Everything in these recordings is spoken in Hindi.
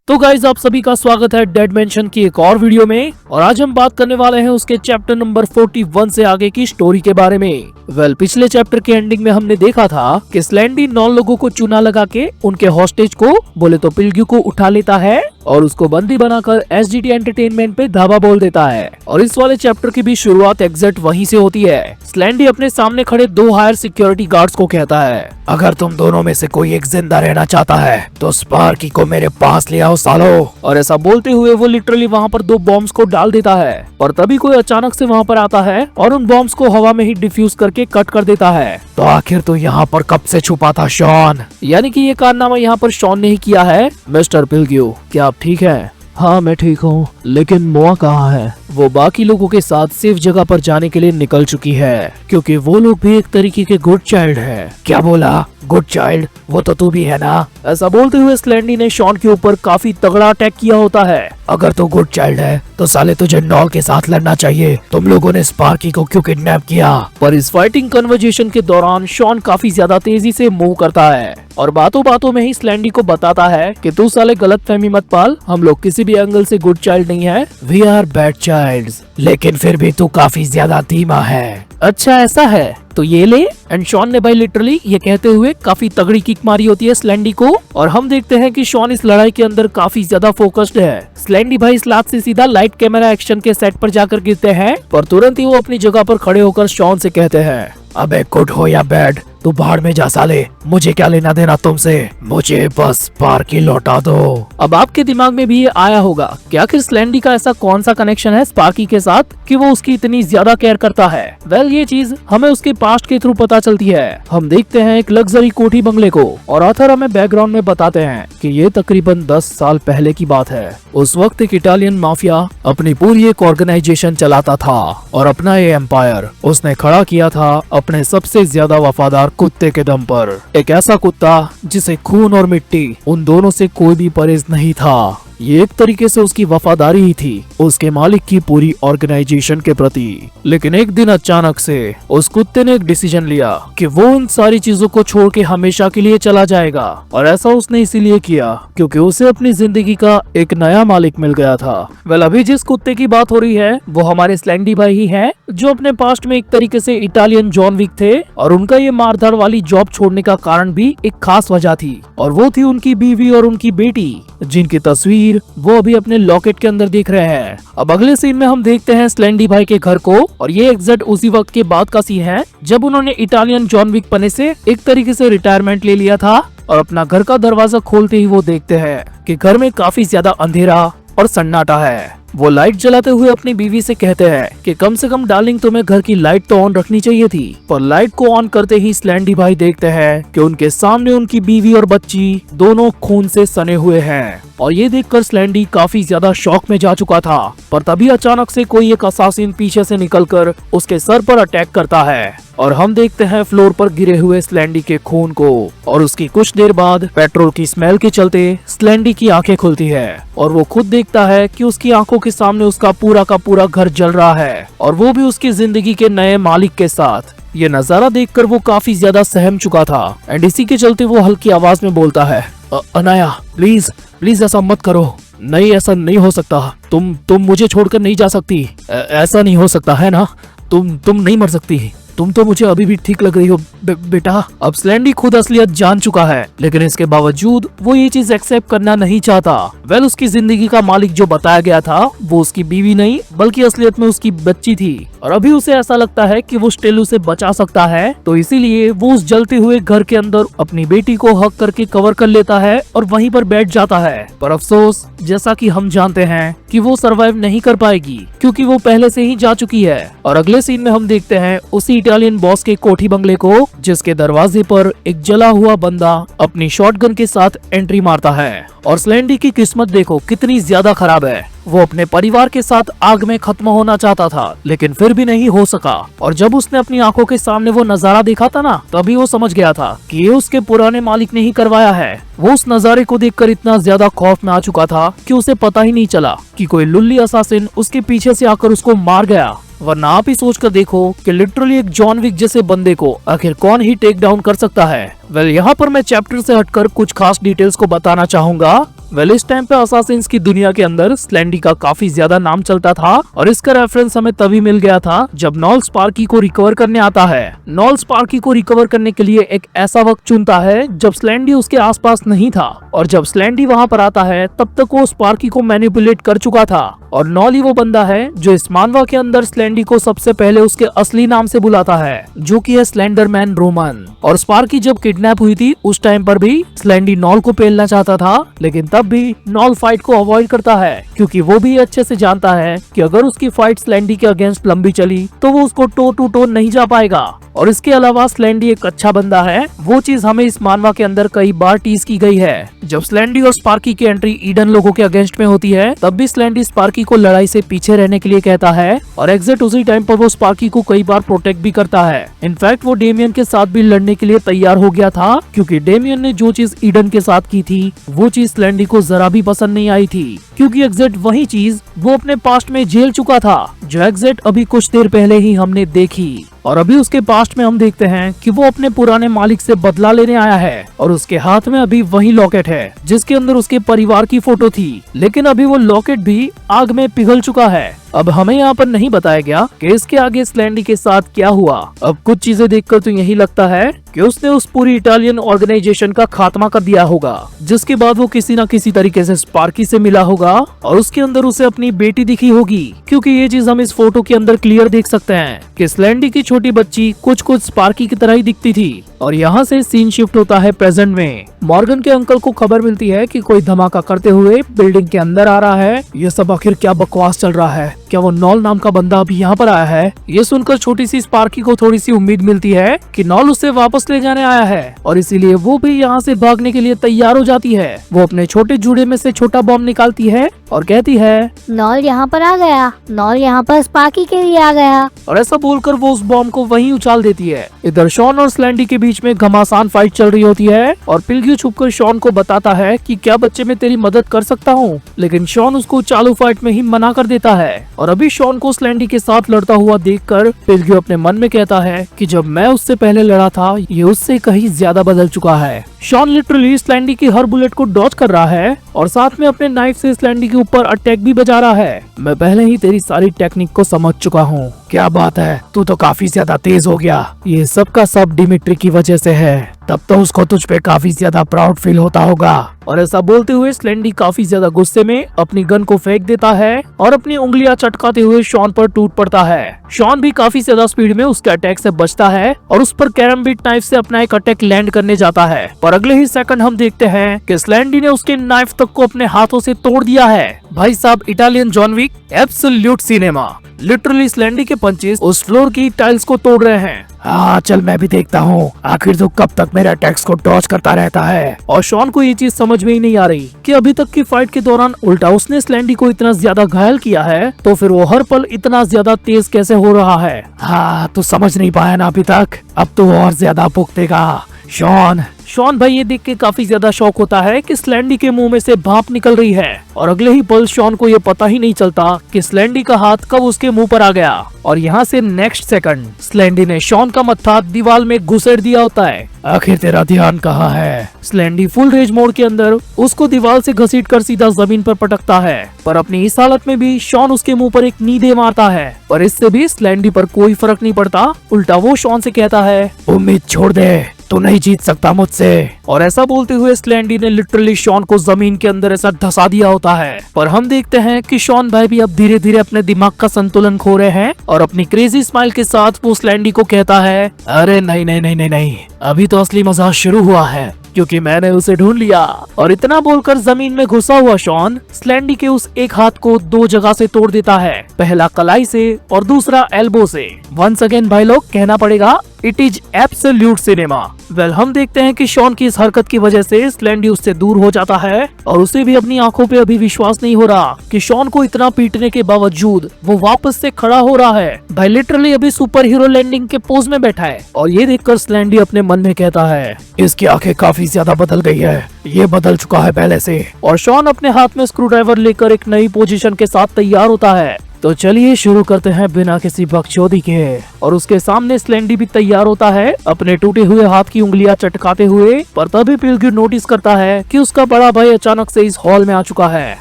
तो गाइज आप सभी का स्वागत है डेड मेंशन की एक और वीडियो में। और आज हम बात करने वाले हैं उसके चैप्टर नंबर 41 से आगे की स्टोरी के बारे में। पिछले चैप्टर के एंडिंग में हमने देखा था कि स्लैंडी 9 लोगों को चुना लगा के उनके हॉस्टेज को बोले तो पिल्ग्यू को उठा लेता है और उसको बंदी बनाकर एसडीटी एंटरटेनमेंट पे धावा बोल देता है। और इस वाले चैप्टर की भी शुरुआत एग्जैक्ट वहीं से होती है। स्लैंडी अपने सामने खड़े 2 हायर सिक्योरिटी गार्ड्स को कहता है, अगर तुम दोनों में से कोई एक जिंदा रहना चाहता है तो स्पार्की को मेरे पास ले आओ सालो। और ऐसा बोलते हुए वो लिटरली वहाँ पर 2 बॉम्ब्स को डाल देता है। और तभी कोई अचानक से वहाँ पर आता है और उन बॉम्ब्स को हवा में ही डिफ्यूज करके कट कर देता है। तो आखिर तो यहाँ पर कब से छुपा था शॉन? यानी कि ये कारनामा यहाँ पर शॉन ने ही किया है। मिस्टर पिल्ग्यू, क्या आप ठीक है? हाँ मैं ठीक हूँ, लेकिन मोआ कहाँ है? वो बाकी लोगों के साथ सेफ जगह पर जाने के लिए निकल चुकी है, क्योंकि वो लोग भी एक तरीके के गुड चाइल्ड है। क्या बोला? Good child? वो तो तू भी है ना? ऐसा बोलते हुए स्लैंडी ने शॉन के ऊपर काफी तगड़ा अटैक किया होता है। अगर तू गुड चाइल्ड है तो साले तुझे नॉल के साथ लड़ना चाहिए। तुम लोगों ने स्पार्की को क्यों किडनैप किया? पर इस फाइटिंग कन्वर्जेशन के दौरान शॉन काफी ज्यादा तेजी से मूव करता है और बातों बातों में ही स्लैंडी को बताता है कि तू साले गलत फहमी मत पाल, हम लोग किसी भी एंगल से गुड चाइल्ड नहीं है, वी आर बैड चाइल्ड्स। लेकिन फिर भी तू काफी ज्यादा धीमा है। अच्छा ऐसा है तो ये ले। एंड शॉन ने भाई लिटरली ये कहते हुए काफी तगड़ी किक मारी होती है स्लैंडी को। और हम देखते हैं कि शॉन इस लड़ाई के अंदर काफी ज्यादा फोकस्ड है। स्लैंडी भाई इस लात से सीधा लाइट कैमरा एक्शन के सेट पर जाकर गिरते हैं, पर तुरंत ही वो अपनी जगह पर खड़े होकर शॉन से कहते हैं, अबे गुड हो या बैड, तू बाहर में जा साले, मुझे क्या लेना देना तुमसे, मुझे बस स्पार्की लौटा दो। अब आपके दिमाग में भी ये आया होगा कि आखिर स्लैंडी का ऐसा कौन सा कनेक्शन है स्पार्की के साथ कि वो उसकी इतनी ज्यादा केयर करता है। वेल ये चीज हमें उसके पास्ट के थ्रू पता चलती है। हम देखते हैं एक लग्जरी कोठी बंगले को और ऑथर हमें बैकग्राउंड में बताते हैं कि ये तकरीबन 10 साल पहले की बात है। उस वक्त एक इटालियन माफिया अपनी पूरी एक ऑर्गेनाइजेशन चलाता था और अपना ये एम्पायर उसने खड़ा किया था अपने सबसे ज्यादा वफादार कुत्ते के दम पर। एक ऐसा कुत्ता जिसे खून और मिट्टी उन दोनों से कोई भी परहेज नहीं था। ये एक तरीके से उसकी वफादारी ही थी उसके मालिक की पूरी ऑर्गेनाइजेशन के प्रति। लेकिन एक दिन अचानक से उस कुत्ते ने एक डिसीजन लिया कि वो उन सारी चीजों को छोड़ के हमेशा के लिए चला जाएगा। और ऐसा उसने इसीलिए किया क्योंकि उसे अपनी जिंदगी का एक नया मालिक मिल गया था। वेल अभी जिस कुत्ते की बात हो रही है वो हमारे स्लैंडी भाई ही है, जो अपने पास्ट में एक तरीके से इटालियन जॉन विक थे। और उनका ये मारधाड़ वाली जॉब छोड़ने का कारण भी एक खास वजह थी, और वो थी उनकी बीवी और उनकी बेटी, जिनकी तस्वीर वो अभी अपने लॉकेट के अंदर देख रहे हैं। अब अगले सीन में हम देखते हैं स्लैंडी भाई के घर को, और ये एग्जैक्ट उसी वक्त के बाद का सीन है जब उन्होंने इटालियन जॉन विक पने से एक तरीके से रिटायरमेंट ले लिया था। और अपना घर का दरवाजा खोलते ही वो देखते हैं कि घर में काफी ज्यादा अंधेरा और सन्नाटा है। वो लाइट जलाते हुए अपनी बीवी से कहते हैं कि कम से कम डार्लिंग तुम्हें घर की लाइट तो ऑन रखनी चाहिए थी। पर लाइट को ऑन करते ही स्लैंडी भाई देखते हैं कि उनके सामने उनकी बीवी और बच्ची दोनों खून से सने हुए हैं। और ये देखकर स्लैंडी काफी ज्यादा शॉक में जा चुका था। पर तभी अचानक से कोई एक असासिन पीछे से निकलकर उसके सर पर अटैक करता है और हम देखते हैं फ्लोर पर गिरे हुए स्लैंडी के खून को। और उसकी कुछ देर बाद पेट्रोल की स्मेल के चलते स्लैंडी की आंखें खुलती है और वो खुद देखता है कि उसकी आंखों के सामने उसका पूरा का पूरा घर जल रहा है, और वो भी उसकी जिंदगी के नए मालिक के साथ। ये नजारा देखकर वो काफी ज्यादा सहम चुका था एंड इसी के चलते वो हल्की आवाज में बोलता है, अनाया प्लीज प्लीज ऐसा मत करो, नहीं ऐसा नहीं हो सकता, तुम मुझे छोड़कर नहीं जा सकती, ऐसा नहीं हो सकता है ना, तुम नहीं मर सकती, तुम तो मुझे अभी भी ठीक लग रही हो बेटा। अब स्लैंडी खुद असलियत जान चुका है, लेकिन इसके बावजूद वो ये चीज एक्सेप्ट करना नहीं चाहता। वेल उसकी जिंदगी का मालिक जो बताया गया था वो उसकी बीवी नहीं बल्कि असलियत में उसकी बच्ची थी। और अभी उसे ऐसा लगता है कि वो स्टिल उसे बचा सकता है, तो इसीलिए वो उस जलते हुए घर के अंदर अपनी बेटी को हक करके कवर कर लेता है और वहीं पर बैठ जाता है। पर अफसोस जैसा कि हम जानते हैं कि वो सरवाइव नहीं कर पाएगी क्योंकि वो पहले से ही जा चुकी है। और अगले सीन में हम देखते हैं उसी इटालियन बॉस के कोठी बंगले को, जिसके दरवाजे पर एक जला हुआ बंदा अपनी शॉटगन के साथ एंट्री मारता है। और स्लैंडी की किस्मत देखो कितनी ज्यादा खराब है। वो अपने परिवार के साथ आग में खत्म होना चाहता था, लेकिन फिर भी नहीं हो सका। और जब उसने अपनी आंखों के सामने वो नजारा देखा था ना, तभी वो समझ गया था कि ये उसके पुराने मालिक ने ही करवाया है। वो उस नजारे को देखकर इतना ज्यादा खौफ में आ चुका था कि उसे पता ही नहीं चला कि कोई लुल्ली असासिन उसके पीछे से आकर उसको मार गया। वरना आप ही सोच कर देखो कि लिटरली एक जॉन विक जैसे बंदे को आखिर कौन ही टेक डाउन कर सकता है। वेल यहाँ पर मैं चैप्टर से हटकर कुछ खास डिटेल्स को बताना चाहूंगा। वेल इस टाइम पे असासिन्स की दुनिया के अंदर स्लेंडी का काफी ज्यादा नाम चलता था और इसका रेफरेंस हमें तभी मिल गया था जब नॉल स्पार्की को रिकवर करने आता है। नॉल स्पार्की को रिकवर करने के लिए एक ऐसा वक्त चुनता है जब स्लेंडी उसके आसपास नहीं था और जब स्लेंडी वहाँ पर आता है तब तक वो स्पार्की को मैनिपुलेट कर चुका था और नॉल ही वो बंदा है जो इस मानवा के अंदर स्लेंडी को सबसे पहले उसके असली नाम से बुलाता है, जो कि है स्लेंडरमैन रोमन। और स्पार्की जब किडनैप हुई थी उस टाइम पर भी स्लेंडी नॉल को पेलना चाहता था, लेकिन तब भी नॉल फाइट को अवॉइड करता है क्योंकि वो भी अच्छे से जानता है कि अगर उसकी फाइट स्लेंडी के अगेंस्ट लंबी चली तो वो उसको टो टू टो नहीं जा पाएगा। और इसके अलावा स्लेंडी एक अच्छा बंदा है, वो चीज हमें इस मानवा के अंदर कई बार टीज की गई है। जब स्लेंडी और स्पार्की की एंट्री ईडन लोगों के अगेंस्ट में होती है तब भी स्लेंडी स्पार्की को लड़ाई से पीछे रहने के लिए कहता है और एग्जैक्ट उसी टाइम पर वो स्पार्की को कई बार प्रोटेक्ट भी करता है। इनफैक्ट वो डेमियन के साथ भी लड़ने के लिए तैयार हो गया था क्योंकि डेमियन ने जो चीज ईडन के साथ की थी वो चीज स्लेंडी को जरा भी पसंद नहीं आई थी, क्योंकि एग्जैक्ट वही चीज वो अपने पास्ट में झेल चुका था, जो एग्जैक्ट अभी कुछ देर पहले ही हमने देखी। और अभी उसके पास्ट में हम देखते हैं कि वो अपने पुराने मालिक से बदला लेने आया है और उसके हाथ में अभी वही लॉकेट है जिसके अंदर उसके परिवार की फोटो थी, लेकिन अभी वो लॉकेट भी आग में पिघल चुका है। अब हमें यहाँ पर नहीं बताया गया कि इसके आगे स्लेंडी के साथ क्या हुआ। अब कुछ चीजें देखकर तो यही लगता है कि उसने उस पूरी इटालियन ऑर्गेनाइजेशन का खात्मा कर दिया होगा, जिसके बाद वो किसी न किसी तरीके से स्पार्की से मिला होगा और उसके अंदर उसे अपनी बेटी दिखी होगी, क्योंकि ये चीज हम इस फोटो के अंदर क्लियर देख सकते हैं कि स्लेंडी की छोटी बच्ची कुछ स्पार्की की तरह ही दिखती थी। और यहाँ से सीन शिफ्ट होता है प्रेजेंट में। मॉर्गन के अंकल को खबर मिलती है कि कोई धमाका करते हुए बिल्डिंग के अंदर आ रहा है। ये सब आखिर क्या बकवास चल रहा है, क्या वो नॉल नाम का बंदा अभी यहाँ पर आया है? ये सुनकर छोटी सी स्पार्की को थोड़ी सी उम्मीद मिलती है कि नॉल उसे वापस ले जाने आया है और इसीलिए वो भी यहाँ से भागने के लिए तैयार हो जाती है। वो अपने छोटे जूड़े में से छोटा बॉम्ब निकालती है और कहती है, नॉल यहाँ पर आ गया, नॉल यहाँ पर स्पार्की के लिए आ गया। और ऐसा बोलकर वो उस बॉम्ब को वहीं उछाल देती है। इधर शॉन और स्लेंडी के बीच में घमासान फाइट चल रही होती है और पिल्ग्यू छुपकर शॉन को बताता है कि क्या बच्चे मैं तेरी मदद कर सकता हूँ, लेकिन शॉन उसको चालू फाइट में ही मना कर देता है। और अभी शॉन को स्लेंडी के साथ लड़ता हुआ देखकर पिल्ग्यू अपने मन में कहता है कि जब मैं उससे पहले लड़ा था ये उससे कहीं ज्यादा बदल चुका है। शॉन लिटरली स्लेंडी की हर बुलेट को डॉज कर रहा है और साथ में अपने नाइफ से स्लेंडी के ऊपर अटैक भी बजा रहा है। मैं पहले ही तेरी सारी टेक्निक को समझ चुका हूँ। क्या बात है, तू तो काफी ज्यादा तेज हो गया। ये सब का सब डिमिट्री की वजह से है। तब तो उसको तुझ पे काफी ज्यादा प्राउड फील होता होगा। और ऐसा बोलते हुए स्लेंडी काफी ज्यादा गुस्से में अपनी गन को फेंक देता है और अपनी उंगलियां चटकाते हुए शॉन पर टूट पड़ता है। शॉन भी काफी ज्यादा स्पीड में उसके अटैक से बचता है और उस पर कैरमबिट नाइफ से अपना एक अटैक लैंड करने जाता है, पर अगले ही सेकंड हम देखते हैं कि स्लेंडी ने उसके नाइफ तक को अपने हाथों से तोड़ दिया है। भाई साहब, Italian John Wick, absolute cinema. Literally स्लेंडी के पंचेस उस फ्लोर की टाइल्स को तोड़ रहे हैं। हाँ चल मैं भी देखता हूँ आखिर तो कब तक मेरे अटैक्स को डॉज करता रहता है। और शॉन को ये चीज समझ में ही नहीं आ रही कि अभी तक की फाइट के दौरान उल्टा उसने स्लेंडी को इतना ज्यादा घायल किया है, तो फिर वो हर पल इतना ज्यादा तेज कैसे हो रहा है। हाँ तो समझ नहीं पाया ना अभी तक, अब तो और ज्यादा भुगतेगा शॉन भाई ये देख के काफी ज्यादा शौक होता है कि स्लेंडी के मुंह में से भाप निकल रही है और अगले ही पल शॉन को ये पता ही नहीं चलता कि स्लेंडी का हाथ कब उसके मुंह पर आ गया। और यहाँ से नेक्स्ट सेकंड स्लेंडी ने शॉन का मत्था दीवार में घुसेड़ दिया होता है। आखिर तेरा ध्यान कहाँ है? स्लेंडी फुल रेज मोड के अंदर उसको दीवार से घसीट कर सीधा जमीन पर पटकता है, पर अपनी इस हालत में भी शॉन उसके मुंह पर एक नी दे मारता है, पर इससे भी स्लेंडी पर कोई फर्क नहीं पड़ता। उल्टा वो शॉन से कहता है, उम्मीद छोड़ दे, तू नहीं जीत सकता मुझसे। और ऐसा बोलते हुए स्लेंडी ने लिटरली शॉन को जमीन के अंदर ऐसा धसा दिया होता है। पर हम देखते हैं कि शॉन भाई भी अब धीरे धीरे अपने दिमाग का संतुलन खो रहे हैं और अपनी क्रेजी स्माइल के साथ वो स्लेंडी को कहता है, अरे नहीं नहीं नहीं नहीं नहीं, अभी तो असली मजा शुरू हुआ है क्योंकि मैंने उसे ढूंढ लिया। और इतना बोलकर जमीन में घुसा हुआ शॉन स्लेंडी के उस एक हाथ को दो जगह से तोड़ देता है, पहला कलाई से और दूसरा एल्बो से। वंस अगेन भाई लोग कहना पड़ेगा, it is absolute cinema. Well हम देखते हैं कि शॉन की इस हरकत की वजह से स्लेंडी उससे दूर हो जाता है और उसे भी अपनी आंखों पे अभी विश्वास नहीं हो रहा कि शॉन को इतना पीटने के बावजूद वो वापस से खड़ा हो रहा है। भाई लिटरली अभी सुपर हीरो लैंडिंग के पोज में बैठा है और ये देखकर स्लेंडी अपने मन में कहता है, इसकी आंखें काफी ज्यादा बदल गई है, ये बदल चुका है पहले से। और शॉन अपने हाथ में स्क्रू ड्राइवर लेकर एक नई पोजीशन के साथ तैयार होता है तो चलिए शुरू करते हैं बिना किसी बकचोदी के। और उसके सामने स्लेंडी भी तैयार होता है अपने टूटे हुए हाथ की उंगलियां चटकाते हुए। पर तभी पिलग्रिम नोटिस करता है कि उसका बड़ा भाई अचानक से इस हॉल में आ चुका है।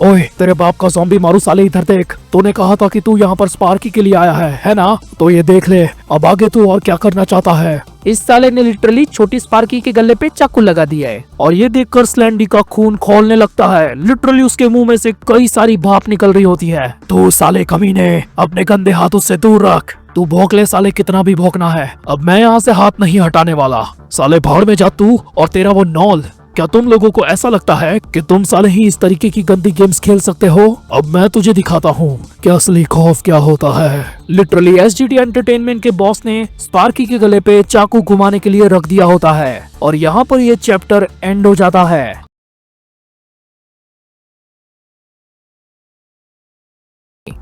ओए तेरे बाप का ज़ॉम्बी मारू साले, इधर देख। तूने कहा था कि तू यहाँ पर स्पार्की के लिए आया है ना? तो ये देख ले, अब आगे तू और क्या करना चाहता है। इस साले ने लिटरली छोटी स्पार्की के गले पे चाकू लगा दिया है और ये देखकर स्लेंडी का खून खौलने लगता है। लिटरली उसके मुंह में से कई सारी भाप निकल रही होती है। तू साले कमीने अपने गंदे हाथ उससे दूर रख। तू भौंक ले साले, कितना भी भौंकना है। अब मैं यहाँ से हाथ नहीं हटाने वाला। साले भाड़ में जा तू और तेरा वो नॉल। क्या तुम लोगों को ऐसा लगता है कि तुम साले ही इस तरीके की गंदी गेम्स खेल सकते हो? अब मैं तुझे दिखाता हूँ कि असली खौफ क्या होता है। लिटरली एसजीटी एंटरटेनमेंट के बॉस ने स्पार्की के गले पे चाकू घुमाने के लिए रख दिया होता है और यहाँ पर ये चैप्टर एंड हो जाता है।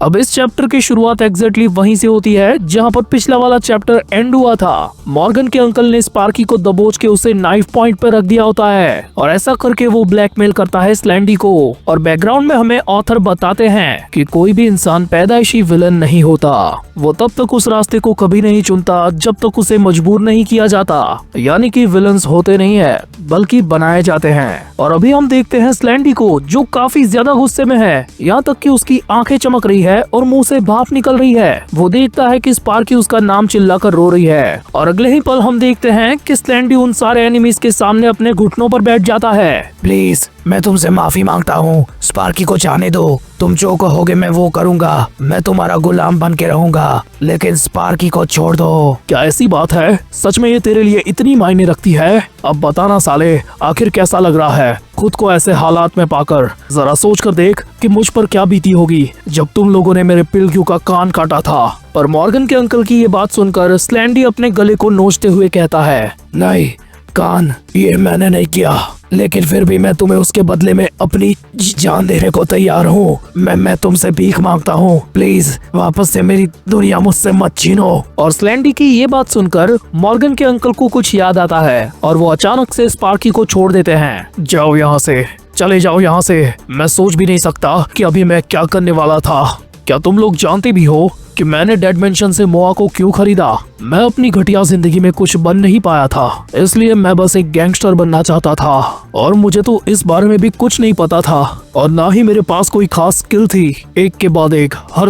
अब इस चैप्टर की शुरुआत एग्जैक्टली वहीं से होती है जहां पर पिछला वाला चैप्टर एंड हुआ था। मॉर्गन के अंकल ने स्पार्की को दबोच के उसे नाइफ पॉइंट पर रख दिया होता है और ऐसा करके वो ब्लैकमेल करता है स्लेंडी को। और बैकग्राउंड में हमें ऑथर बताते हैं कि कोई भी इंसान पैदाइशी विलन नहीं होता। वो तब तक उस रास्ते को कभी नहीं चुनता जब तक उसे मजबूर नहीं किया जाता। यानी कि विलन्स होते नहीं है बल्कि बनाए जाते हैं। और अभी हम देखते हैं स्लेंडी को जो काफी ज्यादा गुस्से में है, यहाँ तक कि उसकी आंखें चमक रही है और मुंह से भाप निकल रही है। वो देखता है कि स्पार्की उसका नाम चिल्लाकर रो रही है और अगले ही पल हम देखते हैं कि स्लेंडी उन सारे एनिमीज के सामने अपने घुटनों पर बैठ जाता है। प्लीज मैं तुमसे माफी मांगता हूँ, स्पार्की को जाने दो। तुम जो कहोगे मैं वो करूँगा। मैं तुम्हारा गुलाम बन के रहूंगा, लेकिन स्पार्की को छोड़ दो। क्या ऐसी बात है? सच में ये तेरे लिए इतनी मायने रखती है? अब बताना साले, आखिर कैसा लग रहा है खुद को ऐसे हालात में पाकर? जरा सोच कर देख कि मुझ पर क्या बीती होगी जब तुम लोगों ने मेरे पिलग्यू का कान काटा था। पर मॉर्गन के अंकल की ये बात सुनकर स्लेंडी अपने गले को नोचते हुए कहता है, नहीं कान, ये मैंने नहीं किया, लेकिन फिर भी मैं तुम्हें उसके बदले में अपनी जान देने को तैयार हूँ। मैं तुमसे भीख मांगता हूँ, प्लीज वापस से मेरी दुनिया मुझसे मत छीनो। और स्लेंडी की ये बात सुनकर मॉर्गन के अंकल को कुछ याद आता है और वो अचानक से स्पार्की को छोड़ देते हैं। जाओ यहाँ से, चले जाओ यहाँ से। मैं सोच भी नहीं सकता कि अभी मैं क्या करने वाला था। क्या तुम लोग जानते भी हो कि मैंने डेड मेंशन से मोआ को क्यों खरीदा? मैं अपनी घटिया जिंदगी में कुछ बन नहीं पाया था, इसलिए मैं बस एक गैंगस्टर बनना चाहता था और मुझे तो इस बारे में भी कुछ नहीं पता था और ना ही मेरे पास कोई खास स्किल थी। एक के बाद एक हर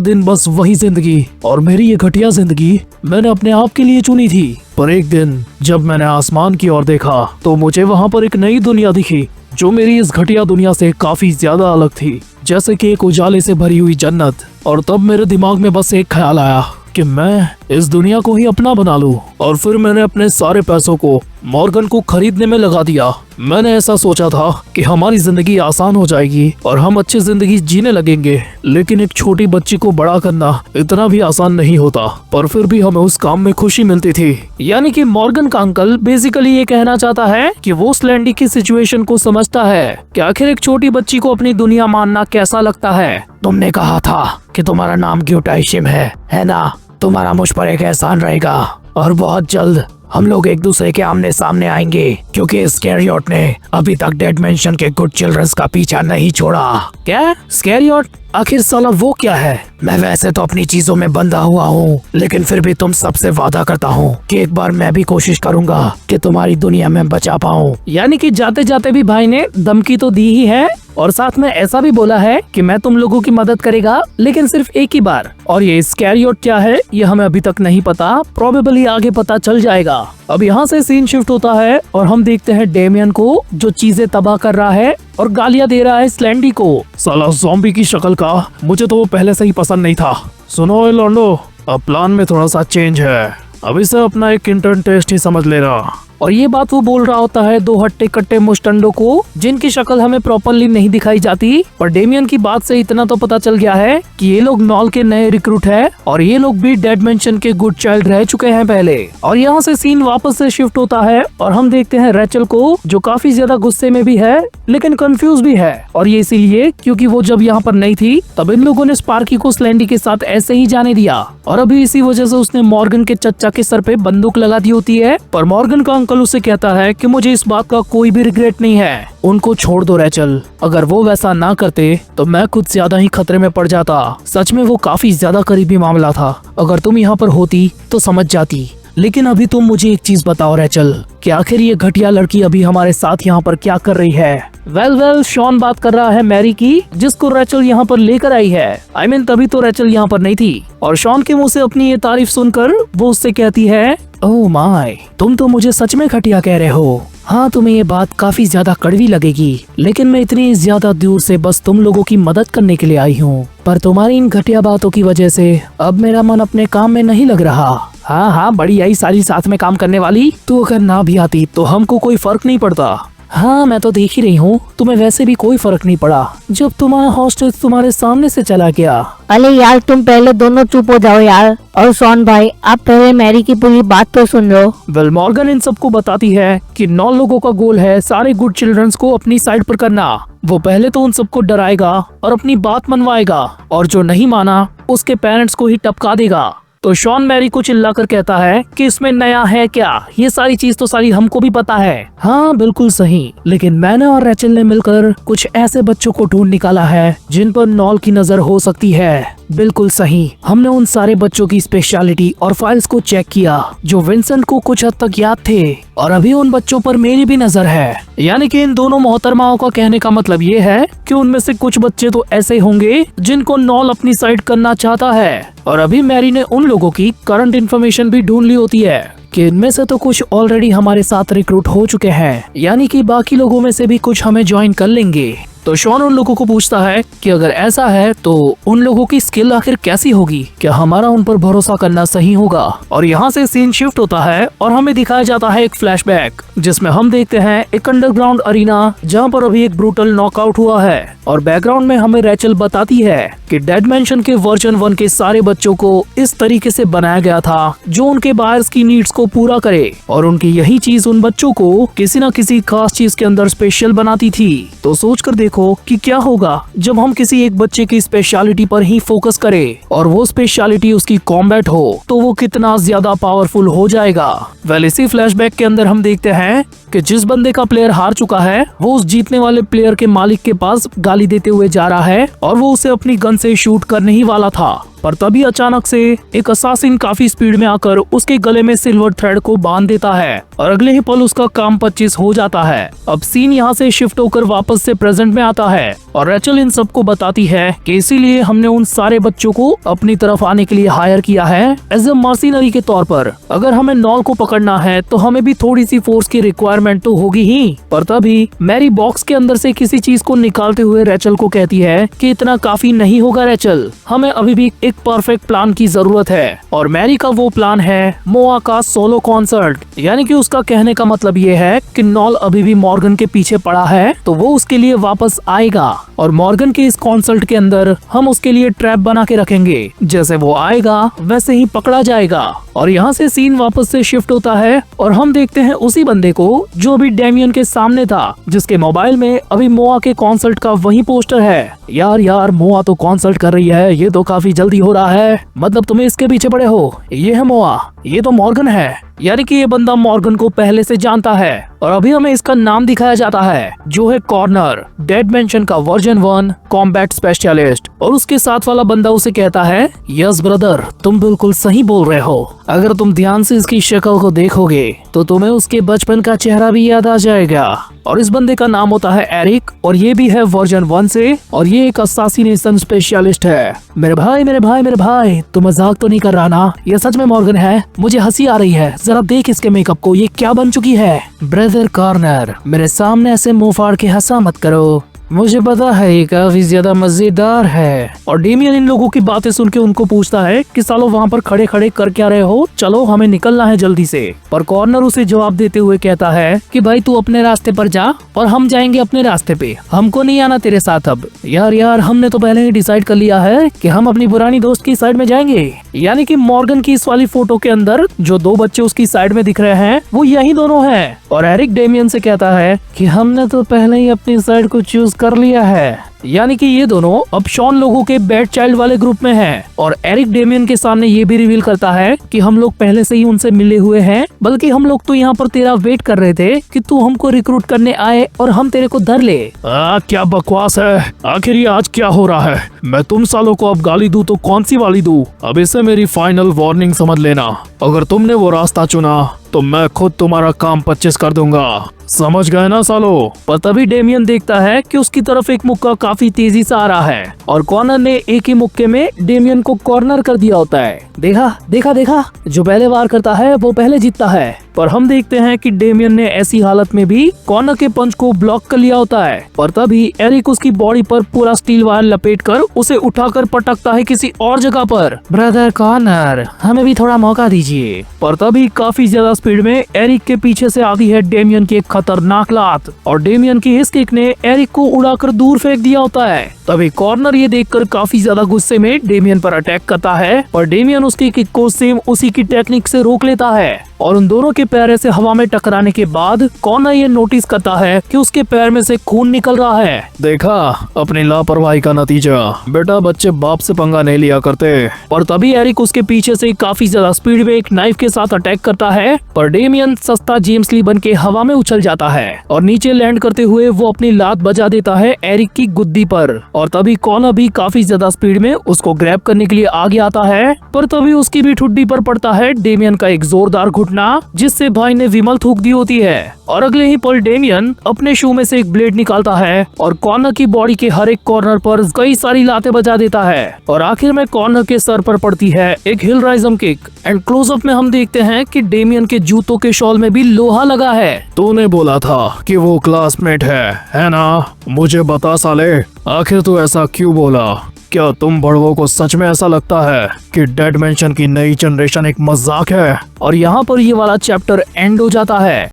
दिन बस वही जिंदगी। और मेरी ये घटिया जिंदगी मैंने अपने आप के लिए चुनी थी। पर एक दिन जब मैंने आसमान की ओर देखा तो मुझे वहाँ पर एक नई दुनिया दिखी जो मेरी इस घटिया दुनिया से काफी ज्यादा अलग थी, जैसे कि एक उजाले से भरी हुई जन्नत। और तब मेरे दिमाग में बस एक ख्याल आया कि मैं इस दुनिया को ही अपना बना लूं। और फिर मैंने अपने सारे पैसों को मॉर्गन को खरीदने में लगा दिया। मैंने ऐसा सोचा था कि हमारी जिंदगी आसान हो जाएगी और हम अच्छी जिंदगी जीने लगेंगे, लेकिन एक छोटी बच्ची को बड़ा करना इतना भी आसान नहीं होता। पर फिर भी हमें उस काम में खुशी मिलती थी। यानी कि मॉर्गन का अंकल बेसिकली ये कहना चाहता है कि वो स्लेंडी की सिचुएशन को समझता है कि आखिर एक छोटी बच्ची को अपनी दुनिया मानना कैसा लगता है। तुमने कहा था कि तुम्हारा नाम ग्यूटाइशिम है ना? तुम्हारा मुझ पर एक एहसान रहेगा और बहुत जल्द हम लोग एक दूसरे के आमने सामने आएंगे, क्योंकि स्कैरियोट ने अभी तक डेड मेंशन के गुड चिल्ड्रंस का पीछा नहीं छोड़ा। क्या स्कैरियोट? आखिर साला वो क्या है? मैं वैसे तो अपनी चीजों में बंधा हुआ हूँ, लेकिन फिर भी तुम सबसे वादा करता हूँ कि एक बार मैं भी कोशिश करूंगा कि तुम्हारी दुनिया में बचा पाऊँ। यानी कि जाते जाते भी भाई ने धमकी तो दी ही है और साथ में ऐसा भी बोला है कि मैं तुम लोगों की मदद करेगा, लेकिन सिर्फ एक ही बार। और ये स्कैरियोट क्या है ये हमें अभी तक नहीं पता, प्रोबेबली आगे पता चल जाएगा। अब यहाँ से सीन शिफ्ट होता है और हम देखते हैं डेमियन को जो चीजें तबाह कर रहा है और गालियां दे रहा है स्लेंडी को। साला ज़ॉम्बी की शक्ल का मुझे तो वो पहले से ही पसंद नहीं था। सुनो लॉन्डो, अब प्लान में थोड़ा सा चेंज है। अब इसे अपना एक इंटर्न टेस्ट ही समझ लेना। और ये बात वो बोल रहा होता है दो हट्टे कट्टे मुस्टंडो को, जिनकी शक्ल हमें प्रॉपरली नहीं दिखाई जाती। पर डेमियन की बात से इतना तो पता चल गया है कि ये लोग नॉल के नए रिक्रूट है और ये लोग भी डेड मेंशन के गुड चाइल्ड रह चुके हैं पहले। और यहाँ से सीन वापस से शिफ्ट होता है और हम देखते हैं रेचल को, जो काफी ज्यादा गुस्से में भी है लेकिन कंफ्यूज भी है। और ये इसीलिए क्योंकि वो जब यहाँ पर नहीं थी तब इन लोगों ने स्पार्की को स्लेंडी के साथ ऐसे ही जाने दिया और अभी इसी वजह से उसने मॉर्गन के चच्चा के सर पे बंदूक लगा दी होती है। पर मॉर्गन का अंकल उसे कहता है कि मुझे इस बात का कोई भी रिग्रेट नहीं है, उनको छोड़ दो रैचल, अगर वो वैसा ना करते तो मैं कुछ ज्यादा ही खतरे में पड़ जाता। सच में वो काफी ज्यादा करीबी मामला था, अगर तुम यहाँ पर होती तो समझ जाती। लेकिन अभी तुम मुझे एक चीज बताओ रैचल, कि आखिर ये घटिया लड़की अभी हमारे साथ यहाँ पर क्या कर रही है? वेल शॉन बात कर रहा है मैरी की, जिसको रैचल यहाँ पर लेकर आई है। I mean, तभी तो रैचल यहाँ पर नहीं थी। और शॉन के मुंह से अपनी ये तारीफ सुनकर वो उससे कहती है, ओह माय, तुम तो मुझे सच में घटिया कह रहे हो। हाँ, तुम्हें ये बात काफी ज्यादा कड़वी लगेगी, लेकिन मैं इतनी ज्यादा दूर से बस तुम लोगों की मदद करने के लिए आई हूँ। पर तुम्हारी इन घटिया बातों की वजह से अब मेरा मन अपने काम में नहीं लग रहा। हाँ, बड़ी आई सारी साथ में काम करने वाली, तू अगर ना भी आती तो हमको कोई फर्क नहीं पड़ता। हाँ, मैं तो देख ही रही हूँ, तुम्हें वैसे भी कोई फर्क नहीं पड़ा जब तुम्हारा हॉस्टल तुम्हारे सामने से चला गया। अरे यार, तुम पहले दोनों चुप हो जाओ यार। और शॉन भाई, आप पहले मैरी की पूरी बात तो सुन लो। वेल, मॉर्गन इन सबको बताती है कि 9 लोगों का गोल है सारे गुड चिल्ड्रंस को अपनी साइड पर करना। वो पहले तो उन सबको डराएगा और अपनी बात मनवाएगा, और जो नहीं माना उसके पेरेंट्स को ही टपका देगा। तो शॉन मैरी को चिल्लाकर कहता है कि इसमें नया है क्या, ये सारी चीज तो सारी हमको भी पता है। हाँ बिल्कुल सही, लेकिन मैंने और रैचल ने मिलकर कुछ ऐसे बच्चों को ढूंढ निकाला है जिन पर नॉल की नजर हो सकती है। बिल्कुल सही, हमने उन सारे बच्चों की स्पेशलिटी और फाइल्स को चेक किया जो विंसेंट को कुछ हद तक याद थे, और अभी उन बच्चों पर मेरी भी नजर है। यानी कि इन दोनों मोहतरमाओं का कहने का मतलब ये है कि उनमें से कुछ बच्चे तो ऐसे होंगे जिनको नॉल अपनी साइड करना चाहता है। और अभी मैरी ने उन लोगों की करंट इन्फॉर्मेशन भी ढूंढ ली होती है कि इनमें से तो कुछ ऑलरेडी हमारे साथ रिक्रूट हो चुके हैं, यानी कि बाकी लोगों में से भी कुछ हमें ज्वाइन कर लेंगे। तो शॉन उन लोगों को पूछता है कि अगर ऐसा है तो उन लोगों की स्किल आखिर कैसी होगी, क्या हमारा उन पर भरोसा करना सही होगा। और यहाँ से सीन शिफ्ट होता है और हमें दिखाया जाता है एक फ्लैशबैक, जिसमें हम देखते हैं एक अंडरग्राउंड अरीना जहाँ पर अभी एक ब्रूटल नॉकआउट हुआ है। और बैकग्राउंड में हमें रैचल बताती है कि डेड मैंशन के वर्जन 1 के सारे बच्चों को इस तरीके से बनाया गया था जो उनके बायर्स की नीड्स को पूरा करे, और उनकी यही चीज उन बच्चों को किसी न किसी खास चीज के अंदर स्पेशल बनाती थी। तो सोचकर देखो कि क्या होगा जब हम किसी एक बच्चे की स्पेशलिटी पर ही फोकस करें और वो स्पेशलिटी उसकी कॉम्बैट हो, तो वो कितना ज्यादा पावरफुल हो जाएगा। वेल, इसी फ्लैशबैक के अंदर हम देखते हैं कि जिस बंदे का प्लेयर हार चुका है वो उस जीतने वाले प्लेयर के मालिक के पास गाली देते हुए जा रहा है, और वो उसे अपनी गन से शूट करने ही वाला था। पर तभी अचानक से एक असासिन काफी स्पीड में आकर उसके गले में सिल्वर थ्रेड को बांध देता है, और अगले ही पल उसका काम 25 हो जाता है। अब सीन यहाँ से शिफ्ट होकर वापस से प्रेजेंट में आता है, और रैचल इन सबको बताती है कि इसीलिए हमने उन सारे बच्चों को अपनी तरफ आने के लिए हायर किया है एज ए मर्सिनरी के तौर पर। अगर हमें नॉल को पकड़ना है तो हमें भी थोड़ी सी फोर्स की रिक्वायरमेंट तो होगी ही। पर तभी मैरी बॉक्स के अंदर से किसी चीज को निकालते हुए रैचल को कहती है कि इतना काफी नहीं होगा रैचल, हमें अभी भी एक परफेक्ट प्लान की जरूरत है। और मैरी का वो प्लान है मोआ का सोलो कॉन्सर्ट, यानी कि उसका कहने का मतलब ये है कि नॉल अभी भी मॉर्गन के पीछे पड़ा है, तो वो उसके लिए वापस आएगा, और मॉर्गन के इस कॉन्सर्ट के अंदर हम उसके लिए ट्रैप बना के रखेंगे, जैसे वो आएगा वैसे ही पकड़ा जाएगा। और यहाँ से सीन वापस से शिफ्ट होता है और हम देखते हैं उसी बंदे को जो अभी डैमियन के सामने था, जिसके मोबाइल में अभी मोआ के कॉन्सर्ट का वही पोस्टर है। यार मोआ तो कॉन्सर्ट कर रही है, ये तो काफी जल्दी हो रहा है, मतलब तुम्हें इसके पीछे पड़े हो। ये है मोआ, ये तो मॉर्गन है, यानी कि ये बंदा मॉर्गन को पहले से जानता है। और अभी हमें इसका नाम दिखाया जाता है जो है कॉर्नर, डेड मैंशन का वर्जन 1 कॉम्बैट स्पेशलिस्ट। और उसके साथ वाला बंदा उसे कहता है, यस ब्रदर, तुम बिल्कुल सही बोल रहे हो, अगर तुम ध्यान से इसकी शक्ल को देखोगे तो तुम्हें उसके बचपन का चेहरा भी याद आ जाएगा। और इस बंदे का नाम होता है एरिक, और ये भी है वर्जन 1 से, और ये एक असासिनेशन स्पेशलिस्ट है। मेरे भाई तू मजाक तो नहीं कर रहा ना, ये सच में मॉर्गन है, मुझे हंसी आ रही है, जरा देख इसके मेकअप को, ये क्या बन चुकी है। ब्रदर कॉर्नर, मेरे सामने ऐसे मुंह फाड़ के हंसा मत करो, मुझे पता है ये काफी ज्यादा मजेदार है। और डेमियन इन लोगों की बातें सुन के उनको पूछता है कि सालो वहाँ पर खड़े खड़े कर क्या रहे हो, चलो हमें निकलना है जल्दी से। पर कॉर्नर उसे जवाब देते हुए कहता है कि भाई तू अपने रास्ते पर जा और हम जाएंगे अपने रास्ते पे, हमको नहीं आना तेरे साथ अब। यार हमने तो पहले ही डिसाइड कर लिया है कि हम अपनी पुरानी दोस्त की साइड में जाएंगे, यानी कि मॉर्गन की इस वाली फोटो के अंदर जो 2 बच्चे उसकी साइड में दिख रहे हैं वो यही दोनों हैं। और एरिक डेमियन से कहता है कि हमने तो पहले ही अपनी साइड को चूज कर लिया है, यानी कि ये दोनों अब शॉन लोगों के बैड चाइल्ड वाले ग्रुप में हैं। और एरिक डेमियन के सामने ये भी रिवील करता है कि हम लोग पहले से ही उनसे मिले हुए हैं, बल्कि हम लोग तो यहाँ पर तेरा वेट कर रहे थे कि तू हमको रिक्रूट करने आए और हम तेरे को धर ले। क्या बकवास है, आखिर ये आज क्या हो रहा है? मैं तुम सालों को अब गाली दूं तो कौन सी वाली दूं? अब इसे मेरी फाइनल वार्निंग समझ लेना। अगर तुमने वो रास्ता चुना तो मैं खुद तुम्हारा काम 25 कर दूंगा, समझ गए ना सालो? पर तभी डेमियन देखता है कि उसकी तरफ एक मुक्का काफी तेजी से आ रहा है और कॉर्नर ने एक ही मुक्के में डेमियन को कॉर्नर कर दिया होता है। देखा जो पहले वार करता है वो पहले जीतता है। पर हम देखते हैं कि डेमियन ने ऐसी हालत में भी कॉर्नर के पंच को ब्लॉक कर लिया होता है। पर तभी एरिक उसकी बॉडी पर पूरा स्टील वायर लपेटकर उसे उठाकर पटकता है किसी और जगह पर। ब्रदर कॉर्नर, हमें भी थोड़ा मौका दीजिए। पर तभी काफी ज्यादा स्पीड में एरिक के पीछे से आती है डेमियन की एक खतरनाक लात और डेमियन की इस किक ने एरिक को उड़ाकर दूर फेंक दिया होता है। तभी कॉर्नर ये देखकर काफी ज्यादा गुस्से में डेमियन पर अटैक करता है और डेमियन उसकी किक को सेम उसी की टेक्निक से रोक लेता है और उन दोनों के पैर से हवा में टकराने के बाद कॉर्नर ये नोटिस करता है कि उसके पैर में से खून निकल रहा है। देखा अपनी लापरवाही का नतीजा, बेटा बच्चे बाप से पंगा नहीं लिया करते। पर तभी एरिक उसके पीछे से काफी ज्यादा स्पीड में एक नाइफ के साथ अटैक करता है, पर डेमियन सस्ता जेम्स ली बन के हवा में उछल जाता है और नीचे लैंड करते हुए वो अपनी लात बजा देता है एरिक की गुद्दी पर। और तभी कॉर्नर भी काफी ज्यादा स्पीड में उसको ग्रैब करने के लिए आगे आता है, पर तभी उसकी भी ठुड्डी पर पड़ता है डेमियन का एक जोरदार घुटना, जिससे भाई ने विमल थूक दी होती है। और अगले ही पल डेमियन अपने शू में से एक ब्लेड निकालता है और कॉर्नर की बॉडी के हर एक कॉर्नर पर कई सारी लातें बजा देता है और आखिर में कॉर्नर के सर पर पड़ती है एक हिल राइजम किक। एंड क्लोजअप में हम देखते हैं कि डेमियन के जूतों के शॉल में भी लोहा लगा है। तूने बोला था कि वो क्लासमेट है ना? मुझे बता साले, आखिर तू ऐसा क्यों बोला? क्या तुम बड़वों को सच में ऐसा लगता है कि डेड मेंशन की नई जनरेशन एक मजाक है? और यहाँ पर ये वाला चैप्टर एंड हो जाता है।